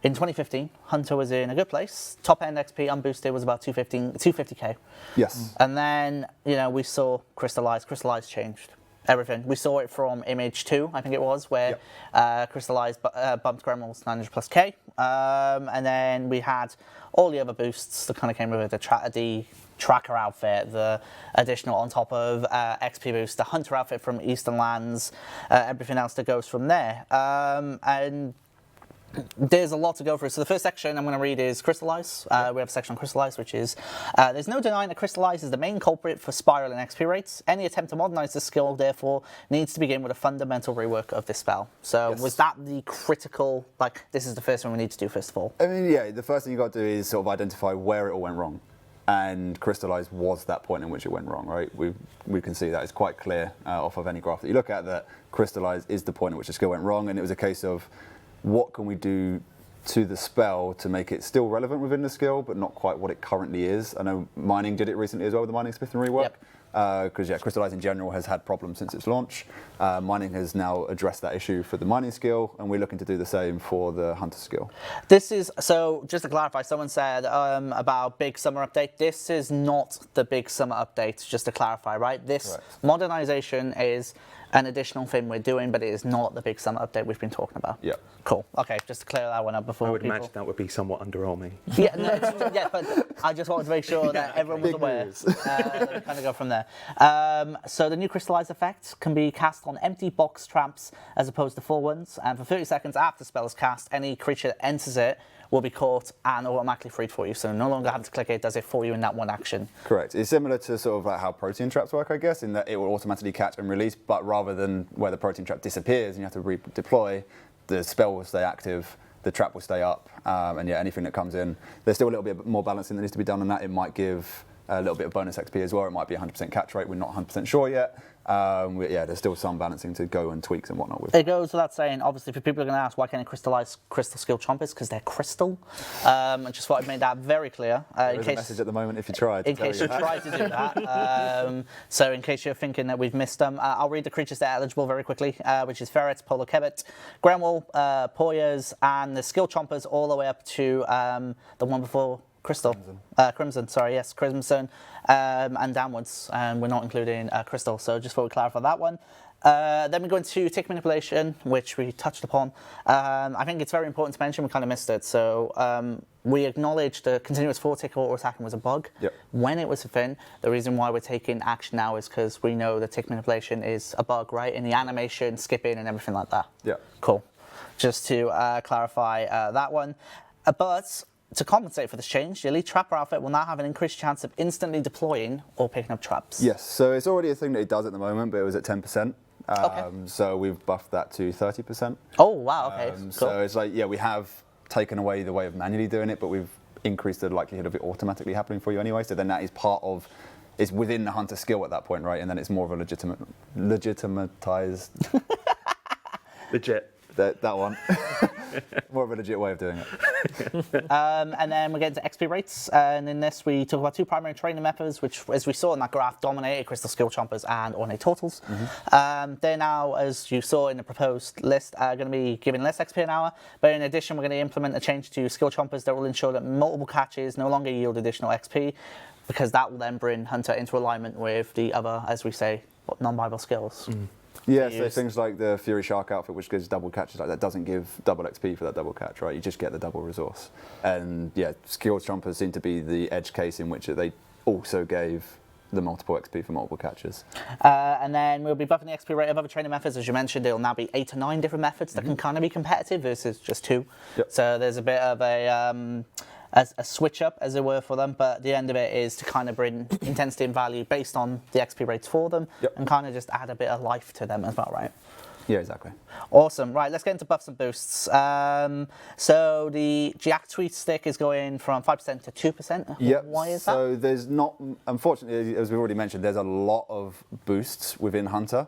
in 2015, Hunter was in a good place. Top end XP unboosted was about 250k. Yes. And then, you know, we saw Crystallize. Crystallize changed everything. We saw it from Image 2, I think it was, where Crystallize bumped Gremlins 900 plus K. And then we had all the other boosts that kind of came with it, the tracker outfit, the additional on top of XP boost, the hunter outfit from Eastern Lands, everything else that goes from there. And there's a lot to go through. So the first section I'm going to read is Crystallize. We have a section on Crystallize, which is, there's no denying that Crystallize is the main culprit for spiral and XP rates. Any attempt to modernize this skill, therefore, needs to begin with a fundamental rework of this spell. So Yes. was that the critical, like, this is the first one we need to do first of all? I mean, yeah, the first thing you got to do is sort of identify where it all went wrong. And Crystallize was that point in which it went wrong, right? We can see that. It's quite clear off of any graph that you look at that Crystallize is the point at which the skill went wrong. And it was a case of what can we do to the spell to make it still relevant within the skill, but not quite what it currently is. I know Mining did it recently as well with the Mining Smith and rework. Yep. because Crystallize in general has had problems since its launch. Mining has now addressed that issue for the mining skill, and we're looking to do the same for the hunter skill. This is, so just to clarify, someone said about big summer update. This is not the big summer update, just to clarify, right? This Correct. modernization is an additional thing we're doing, but it is not the big summer update we've been talking about. Yeah. Cool. Okay, just to clear that one up before I would people... imagine that would be somewhat underwhelming. Yeah, no, yeah, but I just wanted to make sure that everyone was Big aware. news. That we kind of go from there. So the new crystallize effect can be cast on empty box traps as opposed to full ones, and for 30 seconds after the spell is cast, any creature that enters it will be caught and automatically freed for you. So no longer having to click it, does it for you in that one action. Correct. It's similar to sort of like how protein traps work, I guess, in that it will automatically catch and release, but rather than where the protein trap disappears and you have to redeploy, the spell will stay active, the trap will stay up, and yeah, anything that comes in, there's still a little bit more balancing that needs to be done on that. It might give a little bit of bonus XP as well. It might be 100% catch rate. We're not 100% sure yet. Yeah, there's still some balancing to go and tweaks and whatnot with. It goes without saying, obviously, for people who are going to ask why can't I crystallize crystal skill chompers, because they're crystal. I just thought I'd made that very clear. There is a message at the moment if you try. In case you try to do that. So in case you're thinking that we've missed them, I'll read the creatures that are eligible very quickly, which is ferrets, polar kebbit, Grenwall, poyas, and the skill chompers all the way up to the one before Crystal. Crimson, sorry, yes, Crimson, and downwards. And we're not including Crystal, so just thought we'd clarify that one. Then we go into tick manipulation, which we touched upon. I think it's very important to mention, we kind of missed it. So we acknowledged the continuous 4-tick auto attacking was a bug. Yep. When it was a thing, the reason why we're taking action now is because we know that tick manipulation is a bug, right? In the animation, skipping, and everything like that. Yeah. Cool. Just to clarify that one. But to compensate for this change, the Elite Trapper outfit will now have an increased chance of instantly deploying or picking up traps. Yes, so it's already a thing that it does at the moment, but it was at 10%. Okay. So we've buffed that to 30%. Oh, wow, okay. Cool. So it's like, yeah, we have taken away the way of manually doing it, but we've increased the likelihood of it automatically happening for you anyway. So then that is part of, it's within the hunter skill at that point, right? And then it's more of a legitimatized. Legit. That one. More of a legit way of doing it. And then we get into XP rates, and in this we talk about two primary training methods, which, as we saw in that graph, dominated Crystal Skill Chompers and Ornate Turtles. They're now, as you saw in the proposed list, going to be giving less XP an hour, but in addition we're going to implement a change to Skill Chompers that will ensure that multiple catches no longer yield additional XP, because that will then bring Hunter into alignment with the other, as we say, non-Bible skills. Yeah, so things like the Fury Shark outfit, which gives double catches, like that doesn't give double XP for that double catch, right? You just get the double resource. And yeah, Skill Chompers seem to be the edge case in which they also gave the multiple XP for multiple catches. And then we'll be buffing the XP rate of other training methods. As you mentioned, there'll now be 8 or 9 different methods that can kind of be competitive versus just 2. Yep. So there's a bit of a switch up, as it were, for them, but the end of it is to kind of bring intensity and value based on the XP rates for them, and kind of just add a bit of life to them as well, right? Yeah, exactly. Awesome. Right, let's get into buffs and boosts. So the Jack Tweet stick is going from 5% to 2%. Yep. Why is that? So there's not, unfortunately, as we've already mentioned, there's a lot of boosts within Hunter.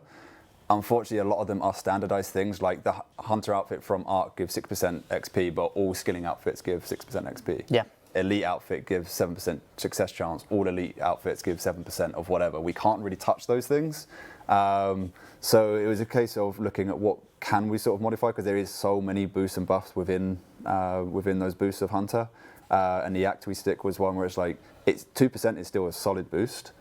Unfortunately, a lot of them are standardized things, like the Hunter outfit from Arc gives 6% XP, but all skilling outfits give 6% XP. Yeah. Elite outfit gives 7% success chance. All elite outfits give 7% of whatever. We can't really touch those things. So it was a case of looking at what can we sort of modify, because there is so many boosts and buffs within those boosts of Hunter. And the Actui stick was one where it's like, it's 2% is still a solid boost.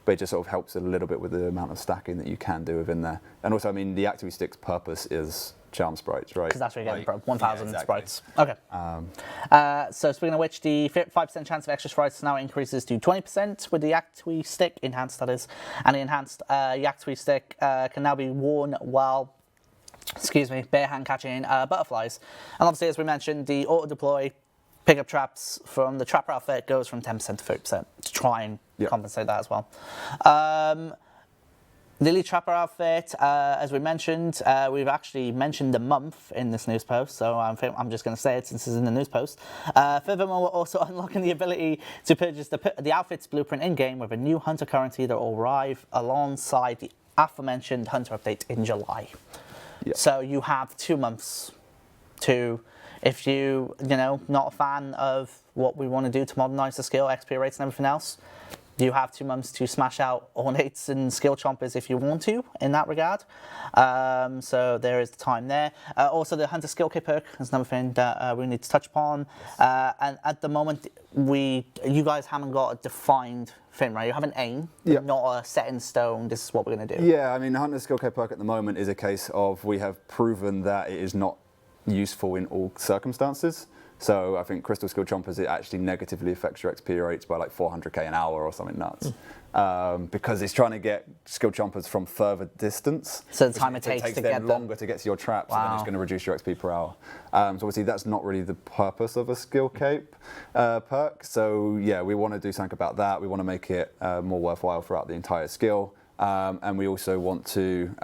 But it just sort of helps a little bit with the amount of stacking that you can do within there. And also, I mean, the Actui stick's purpose is charm sprites, right? Because that's where you get 1,000 exactly. sprites. Okay. So speaking of which, the 5% chance of extra sprites now increases to 20% with the Actui stick, enhanced that is. And the enhanced Actui stick can now be worn while, bare hand catching butterflies. And obviously, as we mentioned, the auto-deploy pickup traps from the Trapper outfit goes from 10% to 30% to try and compensate that as well. Lily Trapper outfit, as we mentioned, we've actually mentioned the month in this news post, so I'm just going to say it since it's in the news post. Furthermore, we're also unlocking the ability to purchase the outfit's blueprint in-game with a new Hunter currency that will arrive alongside the aforementioned Hunter update in July. Yep. So you have 2 months to, if you not a fan of what we want to do to modernize the skill, XP rates and everything else, you have 2 months to smash out ornates and skill chompers if you want to in that regard. So there is the time there. Also, the hunter skill kit perk is another thing that we need to touch upon. And at the moment, you guys haven't got a defined thing, right? You have an aim, but not a set in stone. This is what we're going to do. Yeah, I mean, hunter skill kit perk at the moment is a case of we have proven that it is not useful in all circumstances. So I think Crystal Skill Chompers, it actually negatively affects your XP rates by like 400k an hour or something nuts. Because it's trying to get Skill Chompers from further distance. So the time it takes to them get them longer to get to your traps, and then it's going to reduce your XP per hour. So obviously that's not really the purpose of a skill cape perk. So yeah, we want to do something about that. We want to make it more worthwhile throughout the entire skill. And we also want to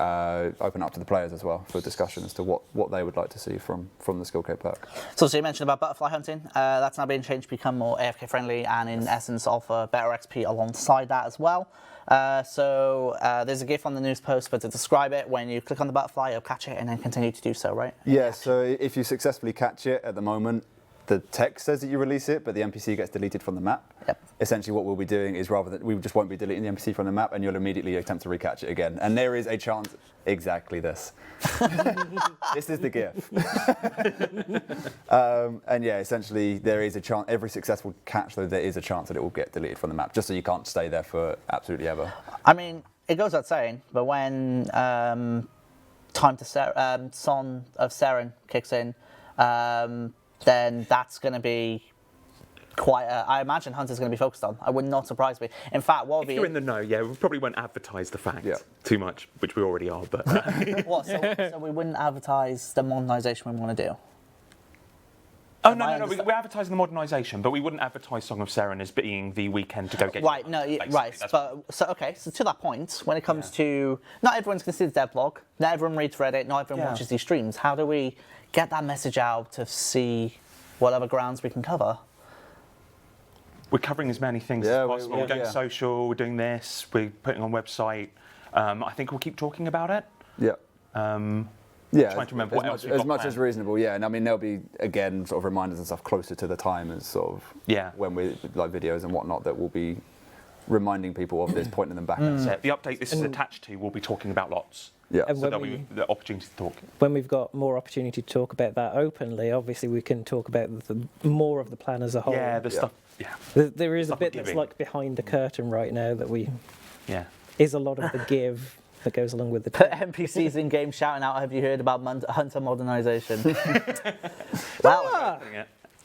open up to the players as well for discussion as to what they would like to see from the skill cape perk. So you mentioned about butterfly hunting. That's now being changed to become more AFK friendly and in essence offer better XP alongside that as well. So there's a GIF on the news post for to describe it. When you click on the butterfly, you'll catch it and then continue to do so, right? Yeah, so if you successfully catch it at the moment, the text says that you release it, but the NPC gets deleted from the map. Yep. Essentially what we'll be doing is rather than, we just won't be deleting the NPC from the map and you'll immediately attempt to recatch it again. And there is a chance, exactly this. This is the GIF. And yeah, essentially there is a chance, every successful catch though, there is a chance that it will get deleted from the map, just so you can't stay there for absolutely ever. I mean, it goes without saying, but when Song of Seren kicks in, then that's going to be quite I imagine Hunter's going to be focused on. I would not surprise me. In fact, what would be... If you're in the know, yeah, we probably won't advertise the fact too much, which we already are, but... What, so we wouldn't advertise the modernisation we want to do? Oh, no, we're advertising the modernisation, but we wouldn't advertise Song of Seren as being the weekend to go get... Right, but, so to that point, when it comes to... Not everyone's going to see the devlog, not everyone reads Reddit, not everyone watches these streams. How do we get that message out to see what other grounds we can cover? We're covering as many things as possible. We're going social, we're doing this, we're putting on website. I think we'll keep talking about it. Yeah. Trying to remember what else we've got as much planned. as reasonable, yeah. And I mean, there'll be, again, sort of reminders and stuff closer to the time as sort of when we like videos and whatnot that will be reminding people of this, pointing them back. So the update this is attached to, we'll be talking about lots. Yeah. And So there'll be the opportunity to talk. when we've got more opportunity to talk about that openly, obviously we can talk about more of the plan as a whole. Yeah, the stuff. Yeah. There is a Stuff bit we're that's giving. like behind the curtain right now that is a lot of the give that goes along with the Put NPCs in game shouting out, have you heard about Hunter modernisation? Well,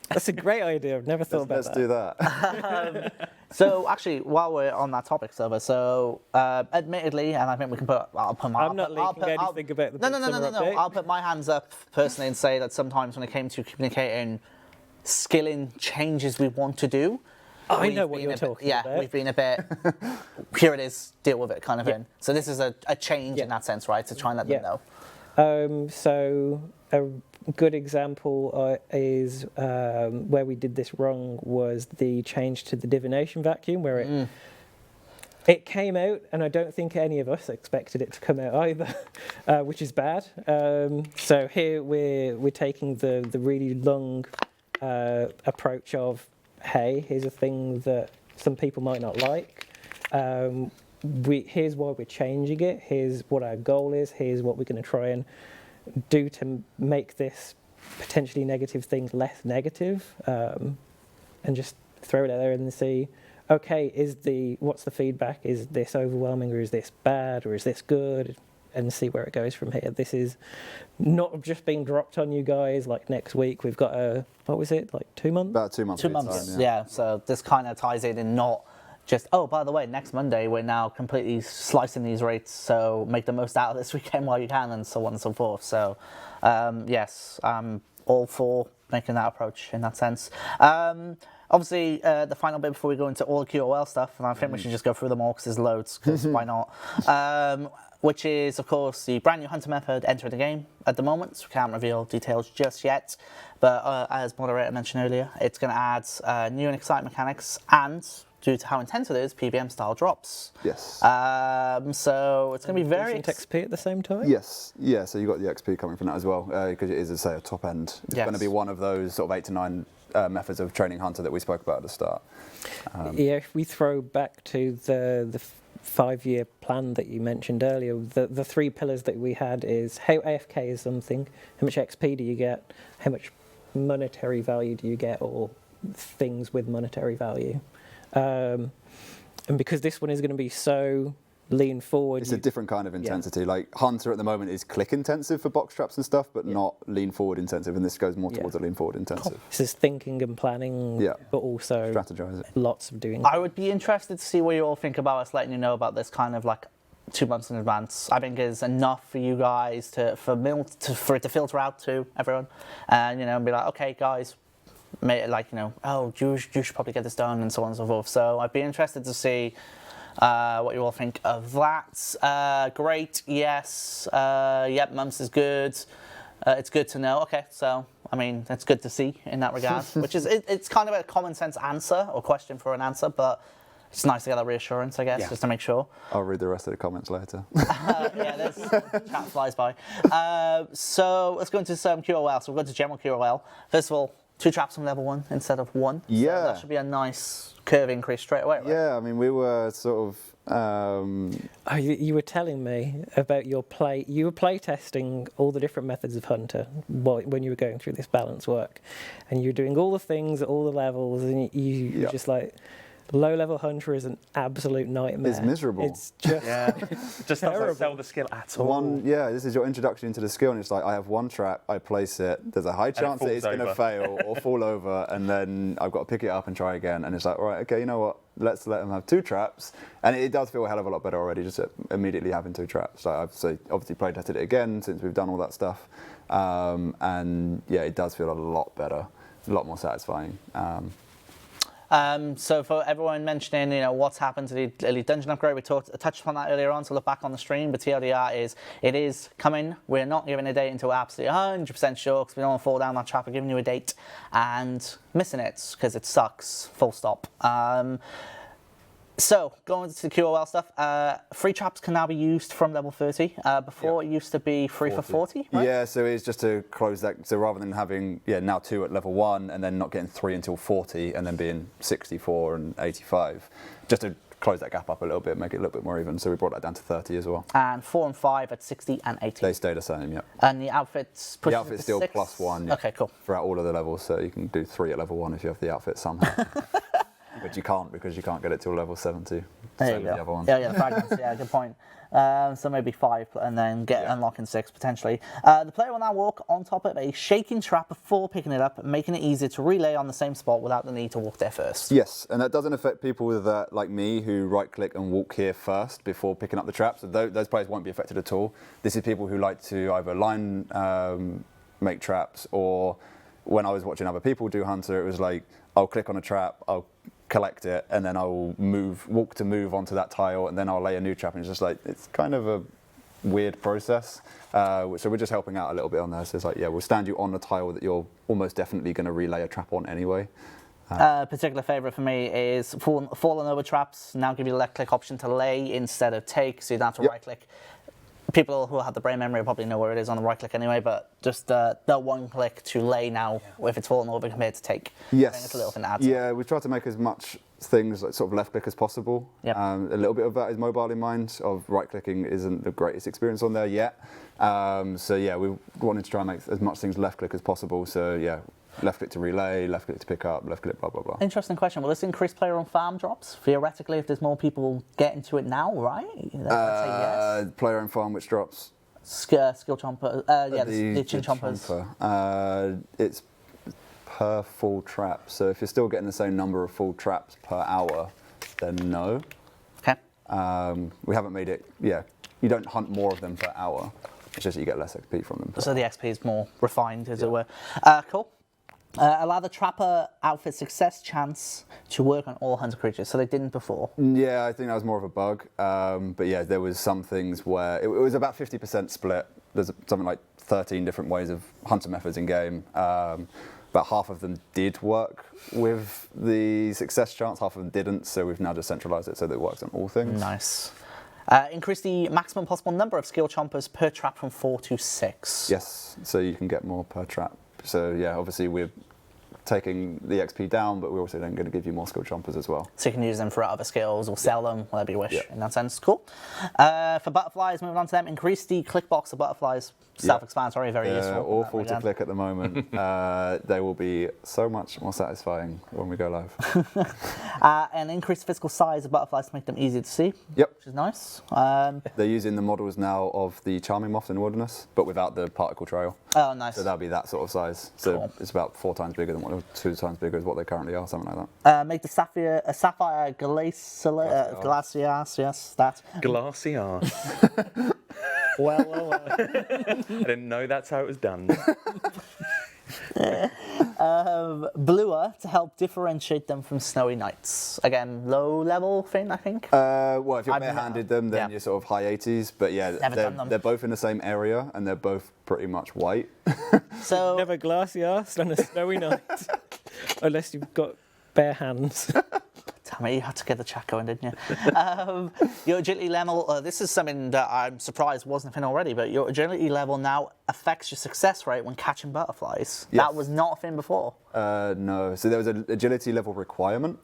That's a great idea. I've never thought about Let's do that. so actually, while we're on that topic, Silver, so admittedly, and I think we can put, I'm not leaking anything about the No. summer update. I'll put my hands up personally and say that sometimes when it came to communicating skilling changes we want to do, I we've know what been you're a bit- talking yeah, about. we've been a bit, here it is, deal with it kind of thing. So this is a change in that sense, right, to try and let them know. So a good example is where we did this wrong was the change to the divination vacuum, where it came out, and I don't think any of us expected it to come out either, which is bad. So here we're taking the really long approach of, hey, here's a thing that some people might not like. Here's why we're changing it. Here's what our goal is. Here's what we're going to try and do to make this potentially negative thing less negative, and just throw it out there and see, okay, what's the feedback? Is this overwhelming, or is this bad, or is this good? And see where it goes from here. This is not just being dropped on you guys like next week. We've got what was it, like 2 months? About 2 months. 2 months, yeah. So this kind of ties in and not just, oh, by the way, next Monday we're now completely slicing these rates, so make the most out of this weekend while you can, and so on and so forth. So, yes, I'm all for making that approach in that sense. Obviously, the final bit before we go into all the QoL stuff, and I think we should just go through them all because there's loads, because why not? Which is, of course, the brand new hunter method entering the game at the moment. So we can't reveal details just yet. But as Moderator mentioned earlier, it's going to add new and exciting mechanics and due to how intense it is, PVM style drops. Yes. So it's going to be very Decent XP at the same time? Yes, yeah, so you've got the XP coming from that as well, because it is, as I say, a top end. It's Yes. going to be one of those sort of 8 to 9 methods of training Hunter that we spoke about at the start. Yeah, if we throw back to the 5-year plan that you mentioned earlier, the 3 pillars that we had is how AFK is something, how much XP do you get, how much monetary value do you get, or things with monetary value. And because this one is going to be so lean forward. It's a different kind of intensity. Like Hunter at the moment is click intensive for box traps and stuff, but not lean forward intensive, and this goes more towards a lean forward intensive. This is thinking and planning, but also strategize it. lots of doing. I would be interested to see what you all think about us letting you know about this kind of like 2 months in advance. I think is enough for you guys for it to filter out to everyone, and and be like, okay, guys, oh, you should probably get this done, and so on and so forth. So I'd be interested to see what you all think of that. Great, yes, yep, months is good. It's good to know. Okay, so I mean, it's good to see in that regard, which is it's kind of a common sense answer or question for an answer, but it's nice to get that reassurance, I guess, just to make sure. I'll read the rest of the comments later. Yeah, this chat flies by. So let's go into some QoL. So we'll go to general QoL. First of all, 2 traps on level 1 instead of 1. Yeah. So that should be a nice curve increase straight away, right? Yeah, I mean, we were sort of... You were telling me about your play. You were play testing all the different methods of Hunter when you were going through this balance work, and you were doing all the things at all the levels, and you were just like, low-level Hunter is an absolute nightmare. It's miserable. It's just Just doesn't sell the skill at all. This is your introduction into the skill, and it's like, I have 1 trap, I place it, there's a high chance that it's going to fail or fall over, and then I've got to pick it up and try again, and it's like, all right, okay, you know what, let's let them have 2 traps, and it does feel a hell of a lot better already, just immediately having 2 traps. Like I've obviously play tested it again since we've done all that stuff, and yeah, it does feel a lot better, a lot more satisfying. So for everyone mentioning, what's happened to the Elite Dungeon upgrade, we touched upon that earlier on, so look back on the stream, but TLDR is, it is coming. We're not giving a date until we're absolutely 100% sure, because we don't want to fall down that trap of giving you a date and missing it, because it sucks, full stop. So, going to the QoL stuff, free traps can now be used from level 30. Before it used to be free for 40, right? Yeah, so it's just to close that. So rather than having now 2 at level 1 and then not getting 3 until 40 and then being 64 and 85, just to close that gap up a little bit, make it a little bit more even. So we brought that down to 30 as well. And 4 and 5 at 60 and 80. They stay the same, yeah. And the outfit's pushed The outfit's still 6? +1. Yeah, Okay, cool. Throughout all of the levels, so you can do 3 at level 1 if you have the outfit somehow. But you can't, because you can't get it till level 70. There you go. The other one. Yeah, fragments. Yeah, good point. So maybe 5 and then unlocking 6 potentially. The player will now walk on top of a shaking trap before picking it up, making it easier to relay on the same spot without the need to walk there first. Yes, and that doesn't affect people with like me who right-click and walk here first before picking up the trap. So those players won't be affected at all. This is people who like to either line make traps, or when I was watching other people do Hunter, it was like, I'll click on a trap, I'll collect it, and then I'll walk to move onto that tile, and then I'll lay a new trap, and it's just like, it's kind of a weird process. So we're just helping out a little bit on there. So it's like, yeah, we'll stand you on the tile that you're almost definitely going to relay a trap on anyway. Particular favourite for me is fallen over traps. Now give you the left click option to lay instead of take, so you don't have to right click. People who have the brain memory probably know where it is on the right click anyway, but just the 1 click to lay now if it's fallen over compared to take. Yes. I think it's a little thing to add. Yeah, we try to make as much things like sort of left click as possible. Yep. A little bit of that is mobile in mind, of right clicking isn't the greatest experience on there yet. So yeah, we wanted to try and make as much things left click as possible. So yeah, left click to relay, left click to pick up, left click blah blah blah. Interesting question. Will this increase player on farm drops? Theoretically, if there's more people getting to it now, right? Let's say yes. Player and farm, which drops? Skill chomper. The chin chompers. It's per full trap. So if you're still getting the same number of full traps per hour, then no. Okay. We haven't made it. Yeah, you don't hunt more of them per hour. It's just that you get less XP from them. So the XP is more refined, as it were. Cool. Allow the Trapper outfit success chance to work on all hunter creatures, so they didn't before. Yeah, I think that was more of a bug. But yeah, there was some things where it was about 50% split. There's something like 13 different ways of hunter methods in game. about half of them did work with the success chance, half of them didn't. So we've now just centralized it so that it works on all things. Nice. Increase the maximum possible number of skill chompers per trap from 4 to 6. Yes, so you can get more per trap. So yeah, obviously we're taking the XP down, but we're also then going to give you more skill chompers as well. So you can use them for other skills or sell them, whatever you wish, Yeah. in that sense. Cool. For butterflies, moving on to them, increase the click box of butterflies. Self-explanatory, very useful. They're awful to click at the moment. They will be so much more satisfying when we go live. And increase the physical size of butterflies to make them easier to see, Yep. which is nice. They're using the models now of the charming moths in Wilderness, but without the particle trail. Oh, nice. So that'll be that sort of size. So Cool. it's about 4 times bigger than what, 2 times bigger as what they currently are, something like that. Make the sapphire glacias, yes, that. Glacier. Well. I didn't know that's how it was done. Bluer to help differentiate them from snowy nights. Again, low level thing, I think. Well, if you're I've barehanded them, then yeah. you're sort of high 80s. But yeah, Never done them. they're both in the same area and they're both pretty much white. So Never glaciast on a snowy night, unless you've got bare hands. Damn it, you had to get the chat going, didn't you? Your agility level, this is something that I'm surprised wasn't a thing already, but your agility level now affects your success rate when catching butterflies. Yes. That was not a thing before. No, so there was an agility level requirement.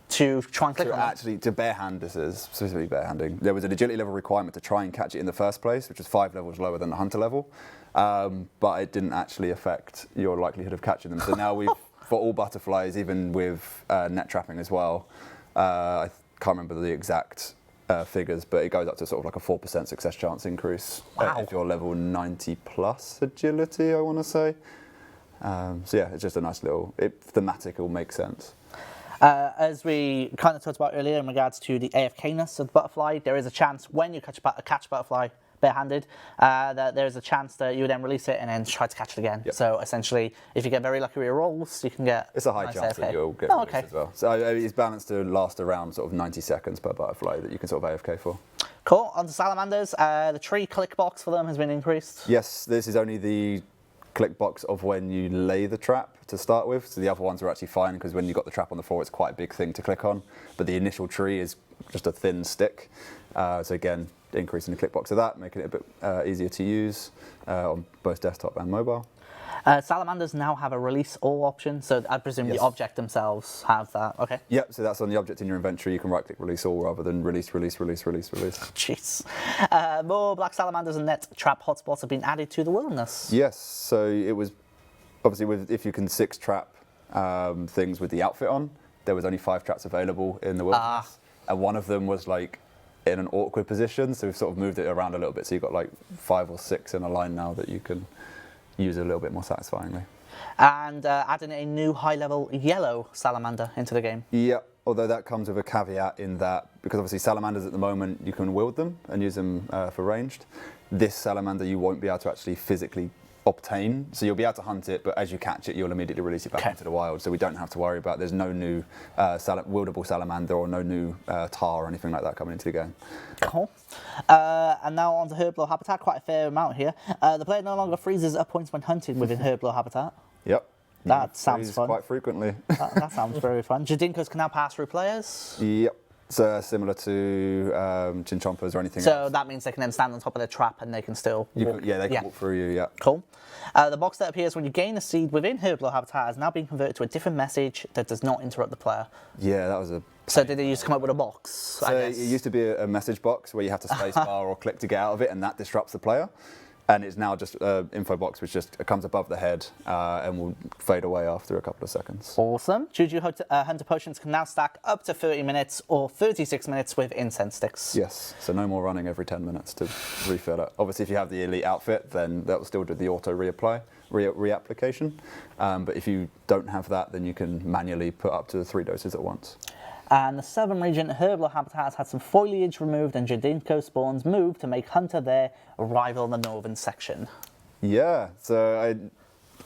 To try and click To on them. actually, to barehand, this is specifically barehanding. There was an agility level requirement to try and catch it in the first place, which was 5 levels lower than the hunter level, but it didn't actually affect your likelihood of catching them. So now we've, for all butterflies, even with net trapping as well, I can't remember the exact figures, but it goes up to sort of like a 4% success chance increase if you're level 90 plus agility, I want to say. So yeah, it's just a nice little, thematic, it will make sense. As we kind of talked about earlier in regards to the AFK-ness of the butterfly, there is a chance when you catch a butterfly barehanded, that there is a chance that you would then release it and then try to catch it again. Yep. So essentially, if you get very lucky with your rolls, you can get It's a high nice chance AFK. that you'll get Oh, released okay. as well. So it's balanced to last around sort of 90 seconds per butterfly that you can sort of AFK for. Cool. On to salamanders. The tree click box for them has been increased. Yes, this is only the click box of when you lay the trap to start with. So the other ones are actually fine because when you've got the trap on the floor, it's quite a big thing to click on. But the initial tree is just a thin stick. So again, increasing the click box of that, making it a bit easier to use on both desktop and mobile. Salamanders now have a release all option, so I presume Yes. the object themselves have that. Okay. Yep, so that's on the object in your inventory. You can right click release all rather than release. Jeez. More black salamanders and net trap hotspots have been added to the wilderness. Yes, so it was obviously if you can 6 trap things with the outfit on, there was only 5 traps available in the wilderness. And one of them was like in an awkward position, so we've sort of moved it around a little bit. So you've got like 5 or 6 in a line now that you can use a little bit more satisfyingly. And adding a new high-level yellow salamander into the game. Yeah, although that comes with a caveat in that, because obviously salamanders at the moment, you can wield them and use them for ranged. This salamander you won't be able to actually physically obtain, so you'll be able to hunt it, but as you catch it, you'll immediately release it back into the wild, so we don't have to worry about, there's no new wieldable salamander or no new tar or anything like that coming into the game. Cool. And now on to Herblore Habitat, quite a fair amount here. The player no longer freezes at points when hunting within Herblore Habitat. Yep. That sounds Freeze fun. quite frequently. That sounds very fun. Jadinkos can now pass through players. Yep. So similar to chinchompas or anything So else. that means they can then stand on top of their trap and they can still walk. They can walk through you, yeah. Cool. The box that appears when you gain a seed within Herblore Habitat has now been converted to a different message that does not interrupt the player. Yeah, that was a... So did they used to come up with a box? So it used to be a message box where you have to space bar or click to get out of it, and that disrupts the player. And it's now just an info box which just comes above the head and will fade away after a couple of seconds. Awesome. Juju Hunter Potions can now stack up to 30 minutes or 36 minutes with incense sticks. Yes, so no more running every 10 minutes to refill it. Obviously, if you have the elite outfit, then that will still do the auto reapplication. But if you don't have that, then you can manually put up to 3 doses at once. And the southern region, Herblore Habitat has had some foliage removed and Jadinko spawns moved to make Hunter there rival the northern section. Yeah, so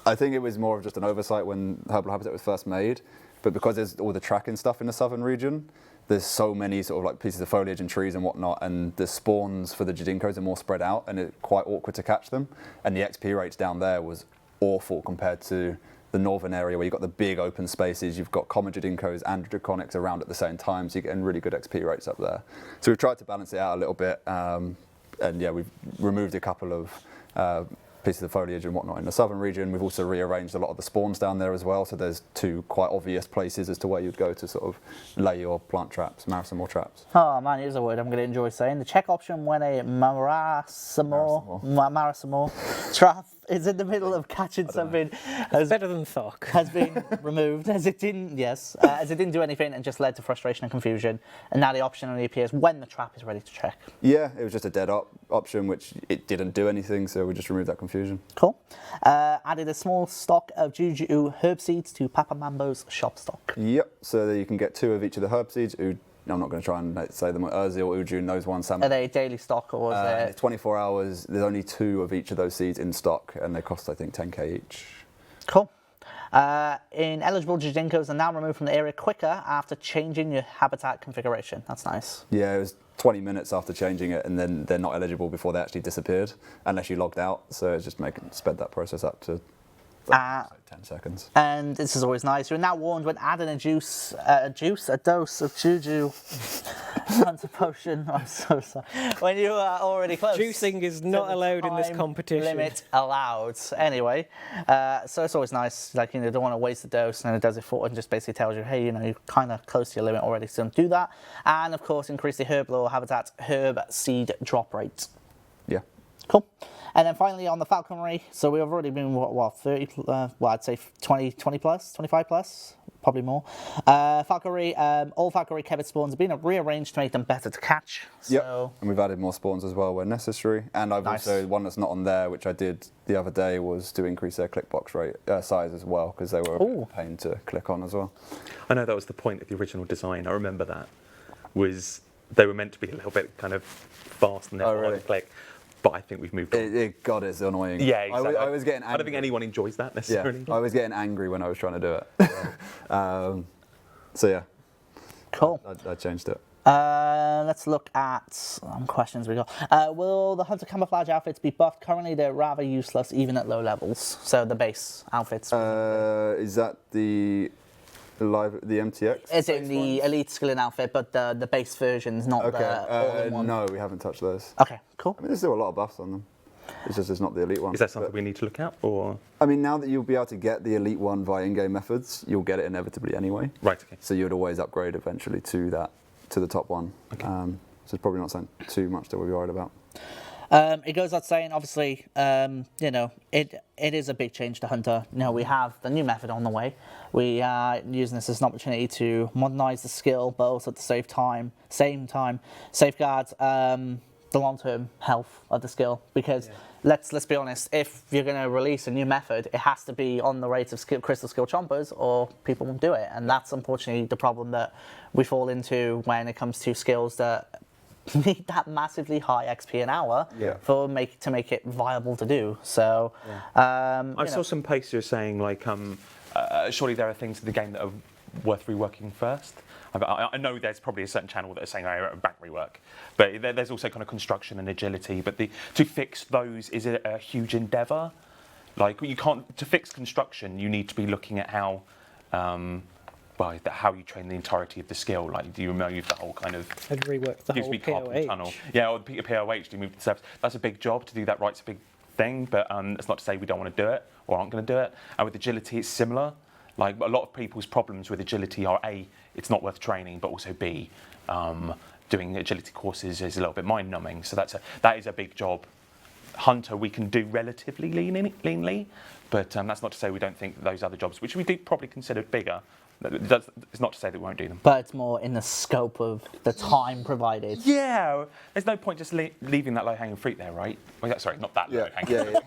I think it was more of just an oversight when Herblore Habitat was first made, but because there's all the tracking stuff in the southern region, there's so many sort of like pieces of foliage and trees and whatnot, and the spawns for the Jadinkos are more spread out, and it's quite awkward to catch them. And the XP rates down there was awful compared to the northern area where you've got the big open spaces, you've got common Jadinkos and Draconics around at the same time, so you're getting really good XP rates up there. So we've tried to balance it out a little bit, and yeah, we've removed a couple of pieces of foliage and whatnot in the southern region. We've also rearranged a lot of the spawns down there as well, so there's two quite obvious places as to where you'd go to sort of lay your plant traps, Marasamor traps. Oh man, here's a word I'm going to enjoy saying. The check option when a Marasamor trap is in the middle of catching something It's better than Thok. has been removed, as it didn't do anything and just led to frustration and confusion. And now the option only appears when the trap is ready to check. Yeah, it was just a dead option, which it didn't do anything, so we just removed that confusion. Cool. Added a small stock of Juju herb seeds to Papa Mambo's shop stock. Yep, so that you can get 2 of each of the herb seeds. I'm not going to try and say them. Urzil, Uju, Nose One, Salmon. Are they daily stock or is it? 24 hours, there's only 2 of each of those seeds in stock, and they cost, I think, 10k each. Cool. Ineligible Jidinkos are now removed from the area quicker after changing your habitat configuration. That's nice. Yeah, it was 20 minutes after changing it, and then they're not eligible before they actually disappeared, unless you logged out. So it's just sped that process up to 10 seconds. And this is always nice. You're now warned when adding a dose of Juju Hunter Potion. I'm so sorry. When you are already close. Juicing is not allowed in this competition. Limit allowed. Anyway, so it's always nice. Like, you know, don't want to waste the dose, and it does it for and just basically tells you, hey, you know, you're kind of close to your limit already, so don't do that. And of course, increase the herb lore habitat herb seed drop rate. Yeah. Cool. And then finally on the falconry, so we've already been, what 30, I'd say 20 plus, 25 plus, probably more. Falconry, all falconry kebbit spawns have been rearranged to make them better to catch. So. Yep, and we've added more spawns as well where necessary. And I've also, one that's not on there, which I did the other day, was to increase their click box rate size as well, because they were a pain to click on as well. I know that was the point of the original design. I remember that, was they were meant to be a little bit kind of fast and therefore hard to click. But I think we've moved on. God, it's annoying. Yeah, exactly. I was getting angry. I don't think anyone enjoys that necessarily. Yeah, I was getting angry when I was trying to do it. So yeah. Cool. I changed it. Let's look at some questions we got. Will the Hunter camouflage outfits be buffed? Currently, they're rather useless, even at low levels. So the base outfits. Is that the MTX? Is it the elite skilling outfit, but the base version's not the all-in-one? No, we haven't touched those. Okay, cool. I mean, there's still a lot of buffs on them. It's just it's not the elite one. Is that something we need to look at, or? I mean, now that you'll be able to get the elite one via in-game methods, you'll get it inevitably anyway. Right. Okay. So you would always upgrade eventually to the top one. Okay. So it's probably not something too much that we'll be worried about. It goes without saying, obviously, you know, it is a big change to Hunter. You know, we have the new method on the way. We are using this as an opportunity to modernise the skill, but also at the same time, safeguard the long-term health of the skill. Because let's be honest, if you're going to release a new method, it has to be on the rate of crystal skill chompers, or people won't do it. And that's unfortunately the problem that we fall into when it comes to skills that need that massively high XP an hour to make it viable to do. So I saw some posters saying like surely there are things in the game that are worth reworking first. I know there's probably a certain channel that is saying back rework, but there's also kind of construction and agility. But to fix those is a huge endeavour. Like you can't, to fix construction, you need to be looking at how how you train the entirety of the skill. Like, do you remove the whole kind of... I'd rework the whole POH. Tunnel. Yeah, or the POH, do you move the steps? That's a big job to do that right. It's a big thing, but it's not to say we don't want to do it or aren't going to do it. And with agility, it's similar. Like, a lot of people's problems with agility are A, it's not worth training, but also B, doing agility courses is a little bit mind-numbing. So that is a big job. Hunter, we can do relatively leanly, but that's not to say we don't think those other jobs, which we do probably consider bigger, it's not to say that we won't do them. But it's more in the scope of the time provided. Yeah, there's no point just leaving that low-hanging fruit there, right? Well, sorry, not that low-hanging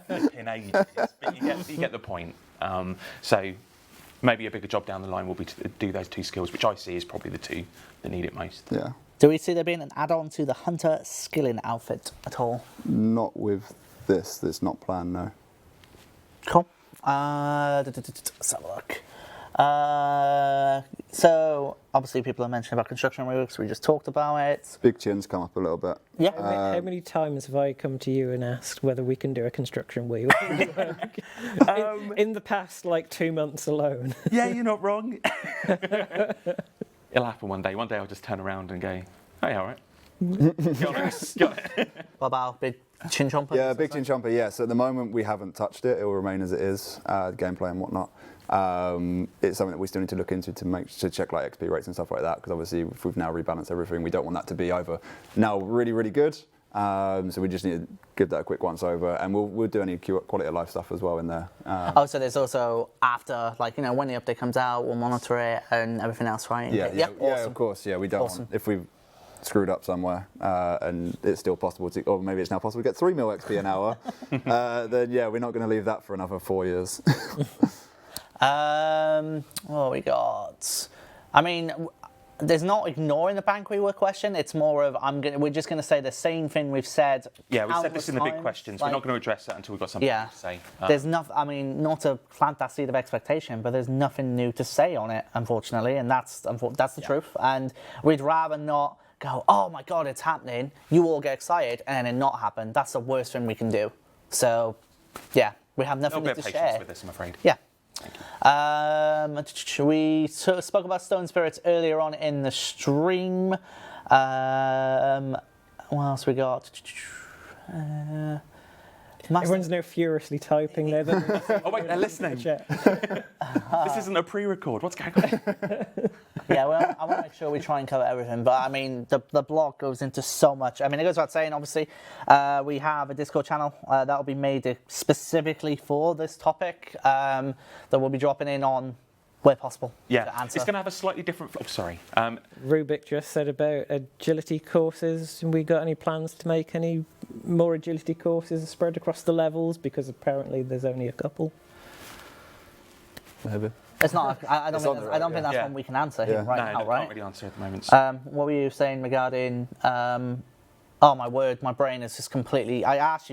fruit. In ages, but you get the point. So maybe a bigger job down the line will be to do those two skills, which I see is probably the two that need it most. Yeah. Do we see there being an add-on to the Hunter skilling outfit at all? Not with this. It's not planned, no. Cool. Let's have a look. So obviously people are mentioning about construction reworks. We just talked about it. Big Chin's come up a little bit. Yeah. How many times have I come to you and asked whether we can do a construction wheel? in the past, like 2 months alone. Yeah, you're not wrong. It'll happen one day. One day I'll just turn around and go, hey, all right. Got it. What about Big Chin Chomper? Yeah, Big Chin Chomper, yeah. So at the moment we haven't touched it. It will remain as it is, gameplay and whatnot. It's something that we still need to look into to check like XP rates and stuff like that, because obviously if we've now rebalanced everything, we don't want that to be either now really, really good. So we just need to give that a quick once over, and we'll do any quality of life stuff as well in there. So there's also after, like, you know, when the update comes out, we'll monitor it and everything else, right? Yeah, Yep, yeah, awesome. of course. Yeah, we don't Awesome. want, if we've screwed up somewhere and it's still possible to, or maybe it's now possible to get 3 mil XP an hour, then yeah, we're not going to leave that for another 4 years. What we got? I mean, there's not ignoring the bank rework question. It's more of we're just going to say the same thing we've said. Yeah, we said countless this in the big times. questions. Like, We're not going to address that until we've got something to say. There's nothing. I mean, not to plant that seed of expectation, but there's nothing new to say on it, unfortunately, and that's the truth. And we'd rather not go, oh my God, it's happening. You all get excited, and then it not happen. That's the worst thing we can do. So, yeah, we have nothing No to bit of share. patience with this, I'm afraid. Yeah. We spoke about Stone Spirits earlier on in the stream. What else we got? Everyone's now furiously typing there. Oh wait, they're listening. This isn't a pre-record. What's going on? Yeah, well, I want to make sure we try and cover everything. But I mean, the blog goes into so much. I mean, it goes without saying, obviously, we have a Discord channel that will be made specifically for this topic that we'll be dropping in on where possible. Yeah, to answer. it's going to have a slightly different. Oh, sorry. Rubik just said about agility courses. We got any plans to make any more agility courses spread across the levels? Because apparently there's only a couple. Maybe. It's not. I don't think that's Yeah. one we can answer Yeah. here right No, now, I right? can't really answer at the moment. What were you saying regarding? Oh my word, my brain is just completely. I asked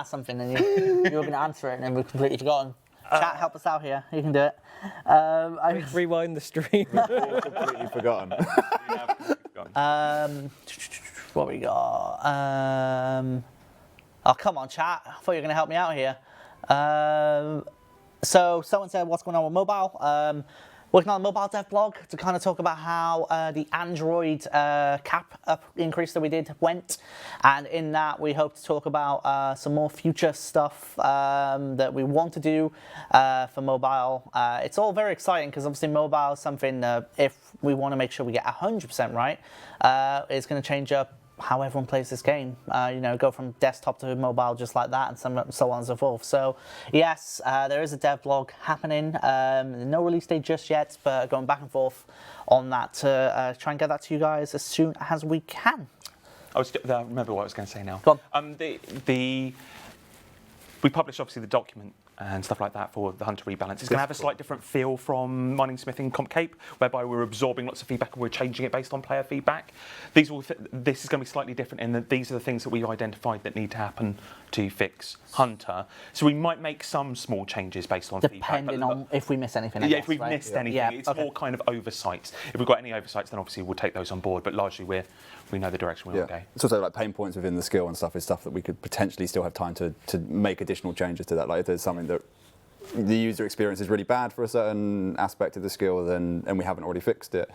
something, and you were going to answer it, and then we've completely forgotten. Chat, help us out here. You can do it. Rewind the stream. Completely forgotten. What we got? Oh, come on, chat. I thought you were going to help me out here. So someone said, what's going on with mobile? Working on a mobile dev blog to kind of talk about how the Android cap up increase that we did went. And in that, we hope to talk about some more future stuff that we want to do for mobile. It's all very exciting because obviously mobile is something if we want to make sure we get 100% right, it's going to change up how everyone plays this game, go from desktop to mobile just like that, and so on and so forth. So yes, there is a dev blog happening. No release date just yet, but going back and forth on that to try and get that to you guys as soon as we can. I remember what I was going to say now. Go on. We published obviously the document and stuff like that for the Hunter rebalance. It's going to have a slightly different feel from Mining Smithing Comp Cape, whereby we're absorbing lots of feedback and we're changing it based on player feedback. This is going to be slightly different in that these are the things that we've identified that need to happen to fix Hunter. So we might make some small changes based on feedback. Depending on if we miss anything. If we've missed anything. Yeah, It's okay. more kind of oversights. If we've got any oversights, then obviously we'll take those on board. But largely we know the direction we want to go. It's also like pain points within the skill and stuff is stuff that we could potentially still have time to make additional changes to that. Like if there's something that the user experience is really bad for a certain aspect of the skill, and we haven't already fixed it,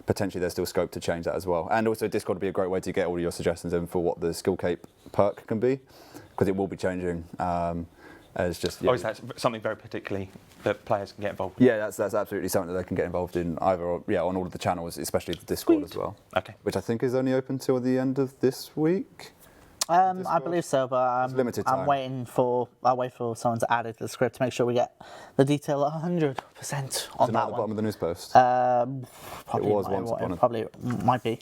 potentially there's still scope to change that as well. And also Discord would be a great way to get all your suggestions in for what the skill cape perk can be, because it will be changing. As just Or is that something very particularly that players can get involved with? yeah, that's absolutely something that they can get involved in either on all of the channels, especially the Discord as well. Okay. Which I think is only open till the end of this week. I believe so, but It's limited time. I'll wait for someone to add it to the script to make sure we get the detail 100% on Is it that not at the one. bottom of the news post? Probably was once upon a- probably might be.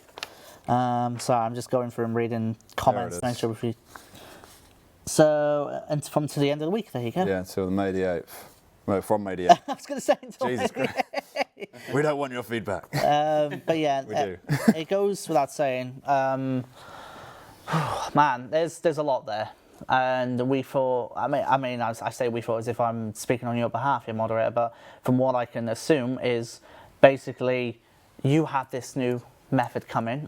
So I'm just going through and reading comments is. to make sure we. So and from to the end of the week, there you go. Yeah, until May the 8th. No, from May the 8th. I was going to say until Jesus Christ. We don't want your feedback. but yeah, We do. it goes without saying. Man, there's a lot there. and we thought. I say we thought as if I'm speaking on your behalf, here, moderator. But from what I can assume is basically you have this new method coming.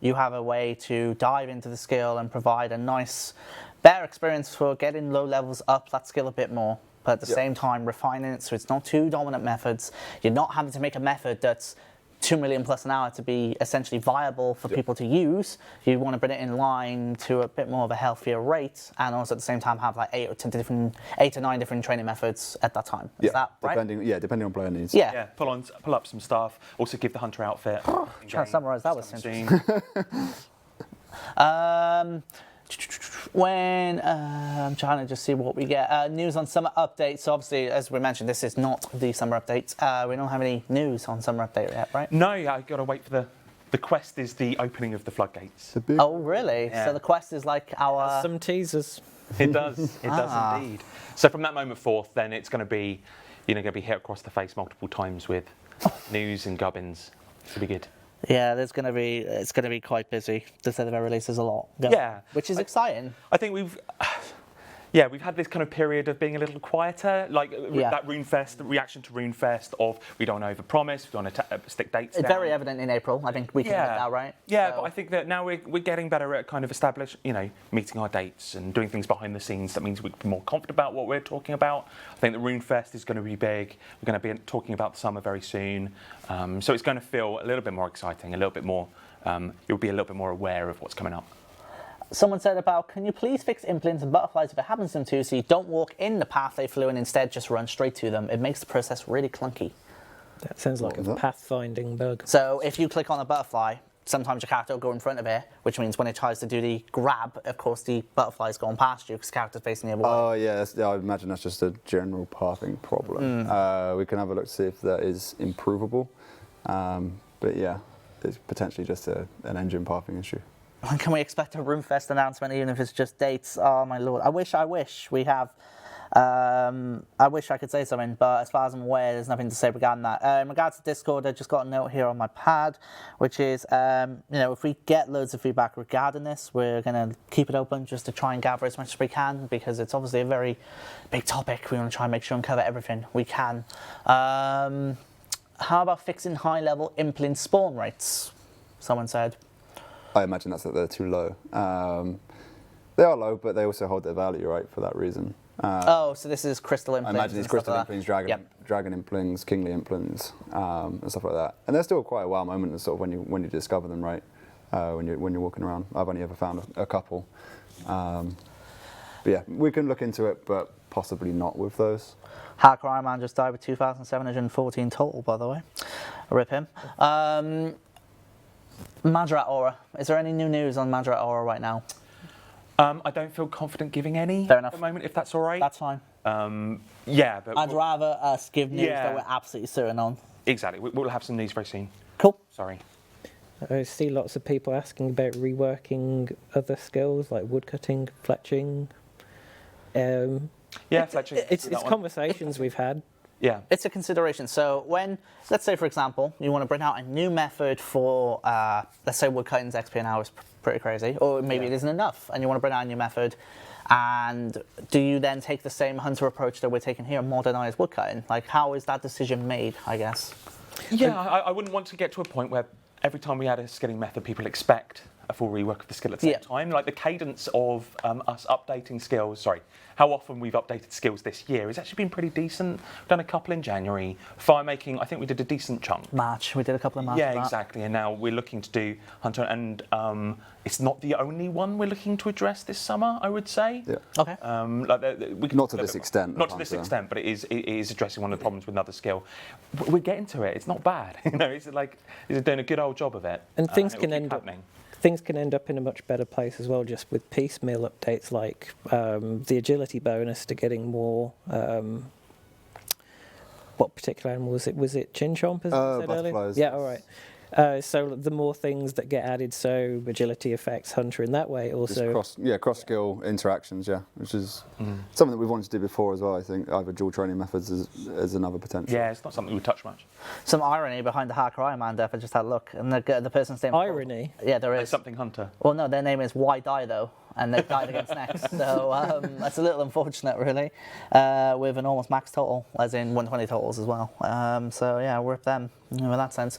You have a way to dive into the skill and provide a nice, better experience for getting low levels up that skill a bit more. But at the same time, refining it so it's not too dominant methods. You're not having to make a method that's 2 million plus an hour to be essentially viable for people to use. You want to bring it in line to a bit more of a healthier rate, and also at the same time have like 8 or 9 different training methods at that time. Is that right? Depending on player needs. Yeah, pull up some stuff. Also give the hunter outfit. Trying to summarise that was soon. When I'm trying to just see what we get. News on summer update. So obviously, as we mentioned, this is not the summer update. We don't have any news on summer update yet, right? No, I got to wait for the quest is the opening of the floodgates. Oh, really? Yeah. So the quest is like our... Some teasers. It does. It does indeed. So from that moment forth, then it's going to be, going to be hit across the face multiple times with news and gubbins. It'll be good. Yeah, it's going to be quite busy. To say the very least, there's a lot going on, which is exciting. I think we've had this kind of period of being a little quieter, like that RuneFest, the reaction to RuneFest of we don't overpromise, we don't stick dates It's down. very evident in April. I think we can admit that, right? Yeah, So- but I think that now we're getting better at kind of meeting our dates and doing things behind the scenes. That means we can be more confident about what we're talking about. I think that RuneFest is going to be big. We're going to be talking about the summer very soon. So it's going to feel a little bit more exciting, a little bit more, you'll be a little bit more aware of what's coming up. Someone said about, can you please fix implants and butterflies if it happens to them too, so you don't walk in the path they flew and instead just run straight to them? It makes the process really clunky. That sounds like a pathfinding bug. So if you click on a butterfly, sometimes your character will go in front of it, which means when it tries to do the grab, of course the butterfly's going past you because the character's facing the other way. Oh yeah, I imagine that's just a general pathing problem. We can have a look to see if that is improvable. But yeah, it's potentially just an engine pathing issue. When can we expect a RuneFest announcement, even if it's just dates? Oh my lord! I wish we have. I wish I could say something, but as far as I'm aware, there's nothing to say regarding that. In regards to Discord, I just got a note here on my pad, which is, if we get loads of feedback regarding this, we're going to keep it open just to try and gather as much as we can, because it's obviously a very big topic. We want to try and make sure and cover everything we can. How about fixing high-level implant spawn rates? Someone said. I imagine that's that they're too low. They are low, but they also hold their value, right, for that reason. So this is crystal implants. I imagine these crystal implants, dragon implants, kingly implants, and stuff like that. And they're still quite a wow moment, sort of when you discover them, right? When you're walking around. I've only ever found a couple. But yeah, we can look into it, but possibly not with those. Hacker Iron Man just died with 2,714 total, by the way. Rip him. Madrat Aura. Is there any new news on Madrat Aura right now? I don't feel confident giving any Fair enough. at the moment, if that's all right. That's fine. But I'd rather us give news that we're absolutely certain on. Exactly. We'll have some news very soon. Cool. Sorry. I see lots of people asking about reworking other skills like woodcutting, fletching. Fletching. It's conversations we've had. Yeah. It's a consideration. So when, let's say for example, you want to bring out a new method for, let's say woodcutting's XP an hour is pretty crazy, or maybe it isn't enough, and you want to bring out a new method, and do you then take the same hunter approach that we're taking here and modernize woodcutting? Like, how is that decision made, I guess? Yeah, I wouldn't want to get to a point where every time we add a skilling method, people expect a full rework of the skill at the same time. Like the cadence of us updating skills, how often we've updated skills this year has actually been pretty decent. We've done a couple in January. Fire making, I think we did a decent chunk. March, we did a couple of March. Yeah, exactly. And now we're looking to do Hunter, and it's not the only one we're looking to address this summer, I would say. Yeah. Okay. We not to this extent. Not to this extent, but it is addressing one of the problems with another skill. We're getting to it. It's not bad. It's doing a good old job of it. And things can end up in a much better place as well, just with piecemeal updates like the agility bonus to getting more. What particular animal was it? Was it chin chomp, as I said earlier? Butterflies. Yeah, all right. So the more things that get added, so agility affects hunter in that way. Also, cross skill interactions, which is something that we've wanted to do before as well. I think either dual training methods is another potential. Yeah, it's not something we touch much. Some irony behind the Hacker Iron Man death. I just had a look, and the person's name. Irony. Yeah, there is. Like something hunter. Well, no, their name is Why Die though. and they've died against next. So that's a little unfortunate, really, with an almost max total, as in 120 totals as well. So yeah, we're up them in that sense.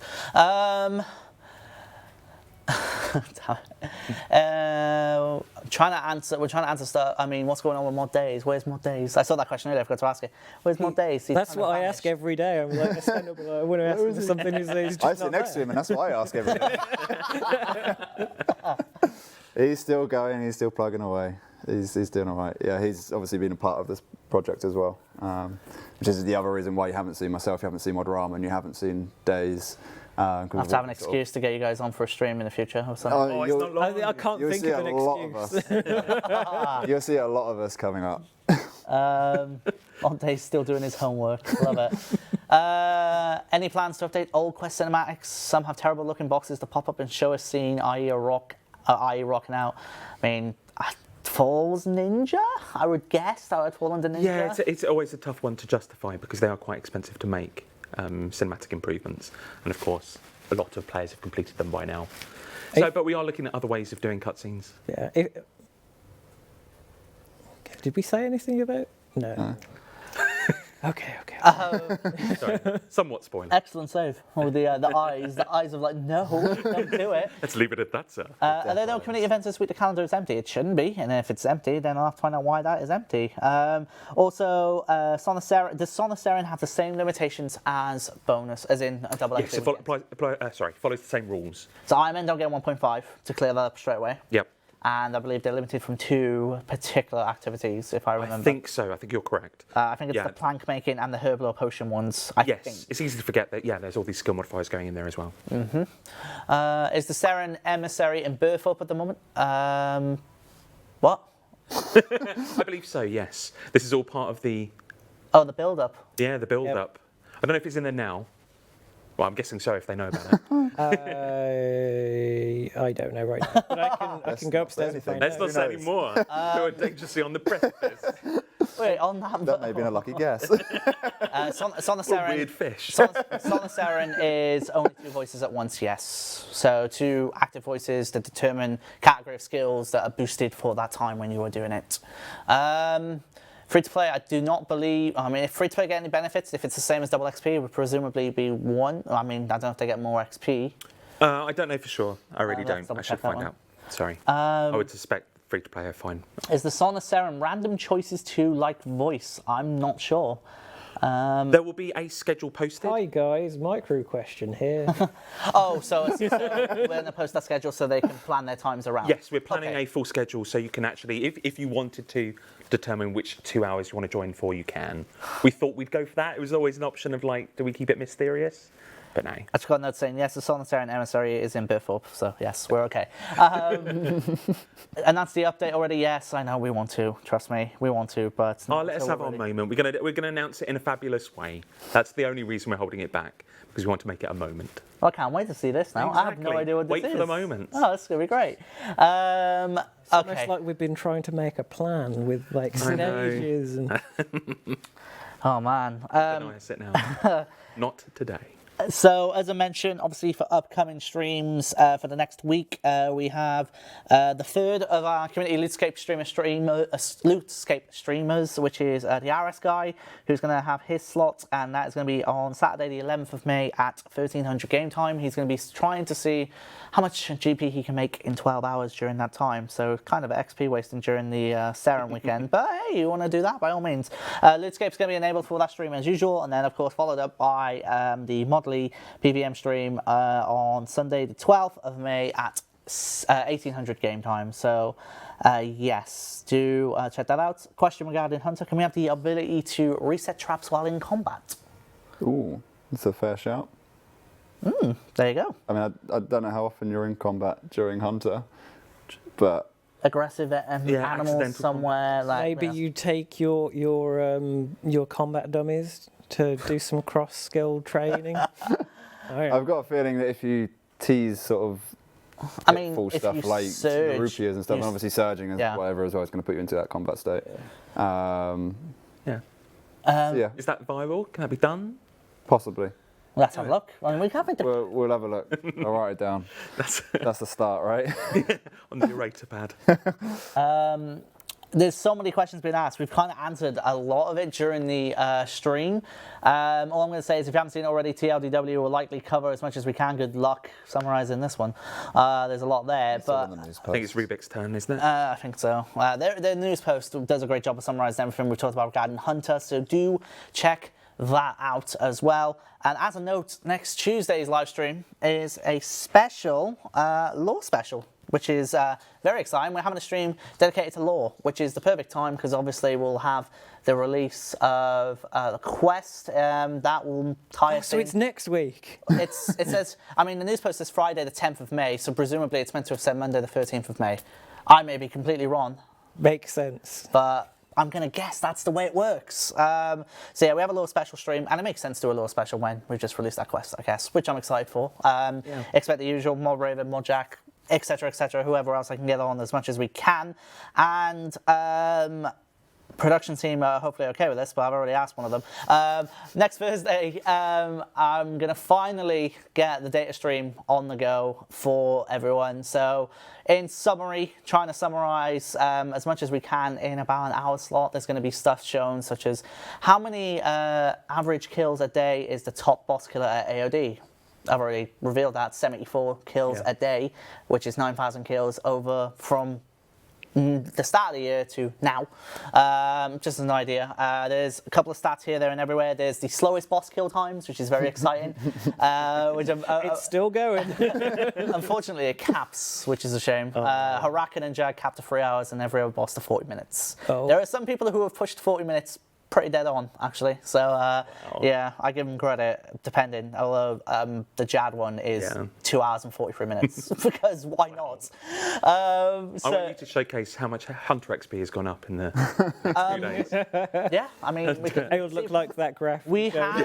Trying to answer stuff. I mean, what's going on with mod days? Where's mod days? I saw that question earlier. I forgot to ask it. Where's mod days? That's what I ask every day. I'm like, I stand up and I want to ask him for something. He's just I sit next to him, and that's what I ask every day. He's still going. He's still plugging away. He's doing all right. Yeah, he's obviously been a part of this project as well, which is the other reason why you haven't seen myself, you haven't seen Modorama, and you haven't seen Days. I'll have to have an excuse to get you guys on for a stream in the future or something. it's not long. I can't think of an excuse. You'll see a lot of us coming up. Monte's still doing his homework. Love it. Any plans to update old Quest cinematics? Some have terrible looking boxes to pop up and show a scene, i.e. rocking out. I mean, Falls Ninja? I would guess that would fall under Ninja. Yeah, it's always a tough one to justify because they are quite expensive to make. Cinematic improvements, and of course a lot of players have completed them by now. So, but we are looking at other ways of doing cutscenes. Yeah. Did we say anything about? No. Okay. Sorry, somewhat spoiler. Excellent save. With the eyes of like, no, don't do it. Let's leave it at that, sir. Are there no community events this week? The calendar is empty. It shouldn't be, and if it's empty, then I'll have to find out why that is empty. Also, Song of Seren, does Song of Seren have the same limitations as bonus, as in a double Yes, it follows the same rules. So I'm end up getting 1.5 to clear that up straight away. Yep. And I believe they're limited from 2 particular activities, if I remember. I think so. I think you're correct. I think it's the plank making and the herbal or potion ones. I think. It's easy to forget that. Yeah, there's all these skill modifiers going in there as well. Mm-hmm. Is the Seren emissary in birth up at the moment? What? I believe so. Yes. This is all part of the. Oh, the build up. Yeah, the build up. I don't know if it's in there now. Well, I'm guessing so if they know about it. I don't know right now, but I can go upstairs and find out. Let's not say any more. We're dangerously on the precipice. Wait, on that. That may have been a lucky guess. Song of Seren. Weird fish. Song of Seren is only 2 voices at once. Yes, so 2 active voices that determine category of skills that are boosted for that time when you were doing it. Free to play, I do not believe. I mean, if free to play get any benefits, if it's the same as double XP, it would presumably be 1. I mean, I don't know if they get more XP. I don't know for sure. I really don't. I should find out. Sorry. I would suspect free to play are fine. Is the Song of Seren random choices too like voice? I'm not sure. There will be a schedule posted. Hi guys, micro question here. So we're going to post that schedule so they can plan their times around. Yes, we're planning a full schedule so you can actually, if you wanted to determine which 2 hours you want to join for, you can. We thought we'd go for that. It was always an option of like, do we keep it mysterious? But no. I just got a note saying, yes, the Song of Seren emissary is in Birthorpe, so yes, we're okay. And that's the update already. Yes, I know we want to. Trust me, we want to, but... let us have our moment. We're gonna announce it in a fabulous way. That's the only reason we're holding it back, because we want to make it a moment. I can't wait to see this now. Exactly. I have no idea what this is. Wait for the moment. Oh, this is going to be great. It's Okay. almost like we've been trying to make a plan with like stages and. Oh man. I know I sit now. Not today. So, as I mentioned, obviously for upcoming streams for the next week, we have the third of our community Lootscape streamers, which is the RS guy, who's going to have his slot, and that is going to be on Saturday, the 11th of May at 1300 game time. He's going to be trying to see how much GP he can make in 12 hours during that time. So, kind of XP wasting during the Seren weekend. But hey, you want to do that, by all means. Lootscape's going to be enabled for that stream as usual, and then, of course, followed up by the PVM stream on Sunday the 12th of May at 1800 game time. So yes, do check that out. Question regarding Hunter, can we have the ability to reset traps while in combat? Ooh, that's a fair shout. There you go. I mean, I don't know how often you're in combat during Hunter, but... Aggressive animals somewhere. Like, maybe you take your combat dummies to do some cross-skill training. I've got a feeling that if you tease sort of full stuff like the rupias and stuff, and obviously surging and whatever as well, it's going to put you into that combat state. Is that viable? Can that be done? Possibly. Let's have a look. I mean, we can't think We'll have a look. I'll write it down. That's the start, right? On the eraser pad. There's so many questions being asked. We've kind of answered a lot of it during the stream. All I'm going to say is if you haven't seen it already, TLDW will likely cover as much as we can. Good luck summarising this one. There's a lot there. But I think it's Rubik's turn, isn't it? I think so. Their news post does a great job of summarising everything we've talked about regarding Hunter, so do check that out as well. And as a note, next Tuesday's live stream is a special lore special, which is very exciting. We're having a stream dedicated to lore, which is the perfect time because obviously we'll have the release of the quest that will tie us So in. it's next week. It says, I mean, the news post is Friday the 10th of May, so presumably it's meant to have said Monday the 13th of May. I may be completely wrong, Makes sense. but I'm going to guess that's the way it works. So yeah, we have a lore special stream, and it makes sense to do a lore special when we just released that quest, I guess, which I'm excited for. Expect the usual Mod Raven, Mod Jack, etc., whoever else I can get on as much as we can. And production team are hopefully okay with this, but I've already asked one of them. Next Thursday, I'm going to finally get the data stream on the go for everyone. So in summary, trying to summarize as much as we can in about an hour slot. There's going to be stuff shown such as how many average kills a day is the top boss killer at AOD. I've already revealed that, 74 kills a day, which is 9,000 kills over from the start of the year to now. Just as an idea. There's a couple of stats here, there and everywhere. There's the slowest boss kill times, which is very exciting. It's still going. Unfortunately, it caps, which is a shame. Huracan and Jag cap to 3 hours and every other boss to 40 minutes. Oh. There are some people who have pushed 40 minutes pretty dead on, actually. So, yeah, I give them credit, depending. Although the Jad one is 2 hours and 43 minutes, because why not? I want you to showcase how much Hunter XP has gone up in the 2 days. Yeah, I mean, we could. It would look like that graph. We have.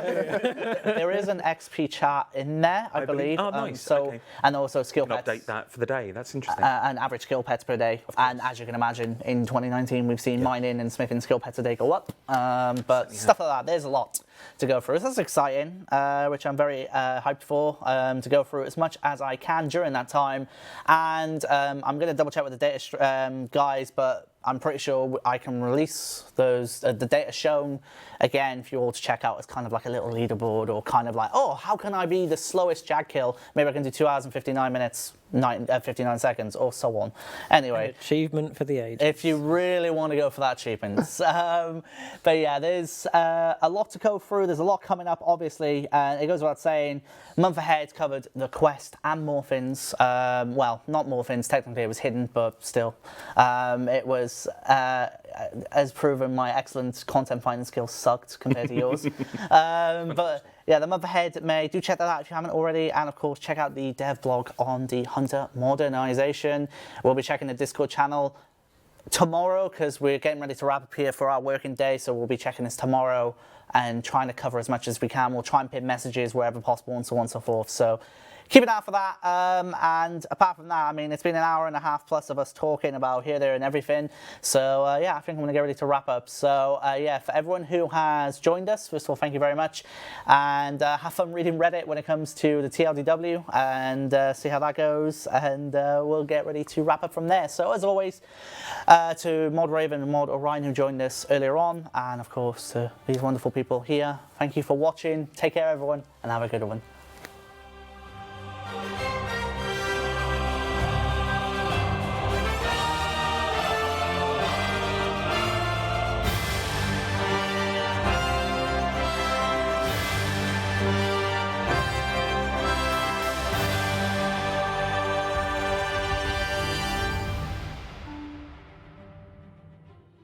There is an XP chart in there, I believe. Oh, nice. So, Okay. and also skill Can pets. update that for the day. That's interesting. And average skill pets per day. And as you can imagine, in 2019, we've seen mining and smithing skill pets a day go up. But stuff like that, there's a lot to go through. So that's exciting, which I'm very hyped for, to go through as much as I can during that time. And I'm going to double check with the data guys, but I'm pretty sure I can release those, the data shown again for you all to check out as kind of like a little leaderboard, or kind of like, oh, how can I be the slowest Jag kill? Maybe I can do 2 hours and 59 minutes, 59 seconds, or so on. Anyway. An achievement for the age. If you really want to go for that achievement. But yeah, there's a lot to go through. There's a lot coming up, obviously. And it goes without saying, month ahead covered the quest and Morphins. Well, not Morphins, technically it was hidden, but still. It was, as proven, my excellent content finding skills sucked compared to yours. But yeah, the month ahead, May, do check that out if you haven't already. And of course, check out the dev blog on the Hunter Modernisation. We'll be checking the Discord channel tomorrow because we're getting ready to wrap up here for our working day. So we'll be checking this tomorrow and trying to cover as much as we can. We'll try and pin messages wherever possible and so on and so forth. So keep an eye out for that. And apart from that, I mean, it's been an hour and a half plus of us talking about here, there, and everything. So yeah, I think I'm going to get ready to wrap up. So yeah, for everyone who has joined us, first of all, thank you very much. And have fun reading Reddit when it comes to the TLDW and see how that goes. And we'll get ready to wrap up from there. So as always, to Mod Raven and Mod Orion who joined us earlier on, and of course to these wonderful people here, thank you for watching. Take care, everyone, and have a good one.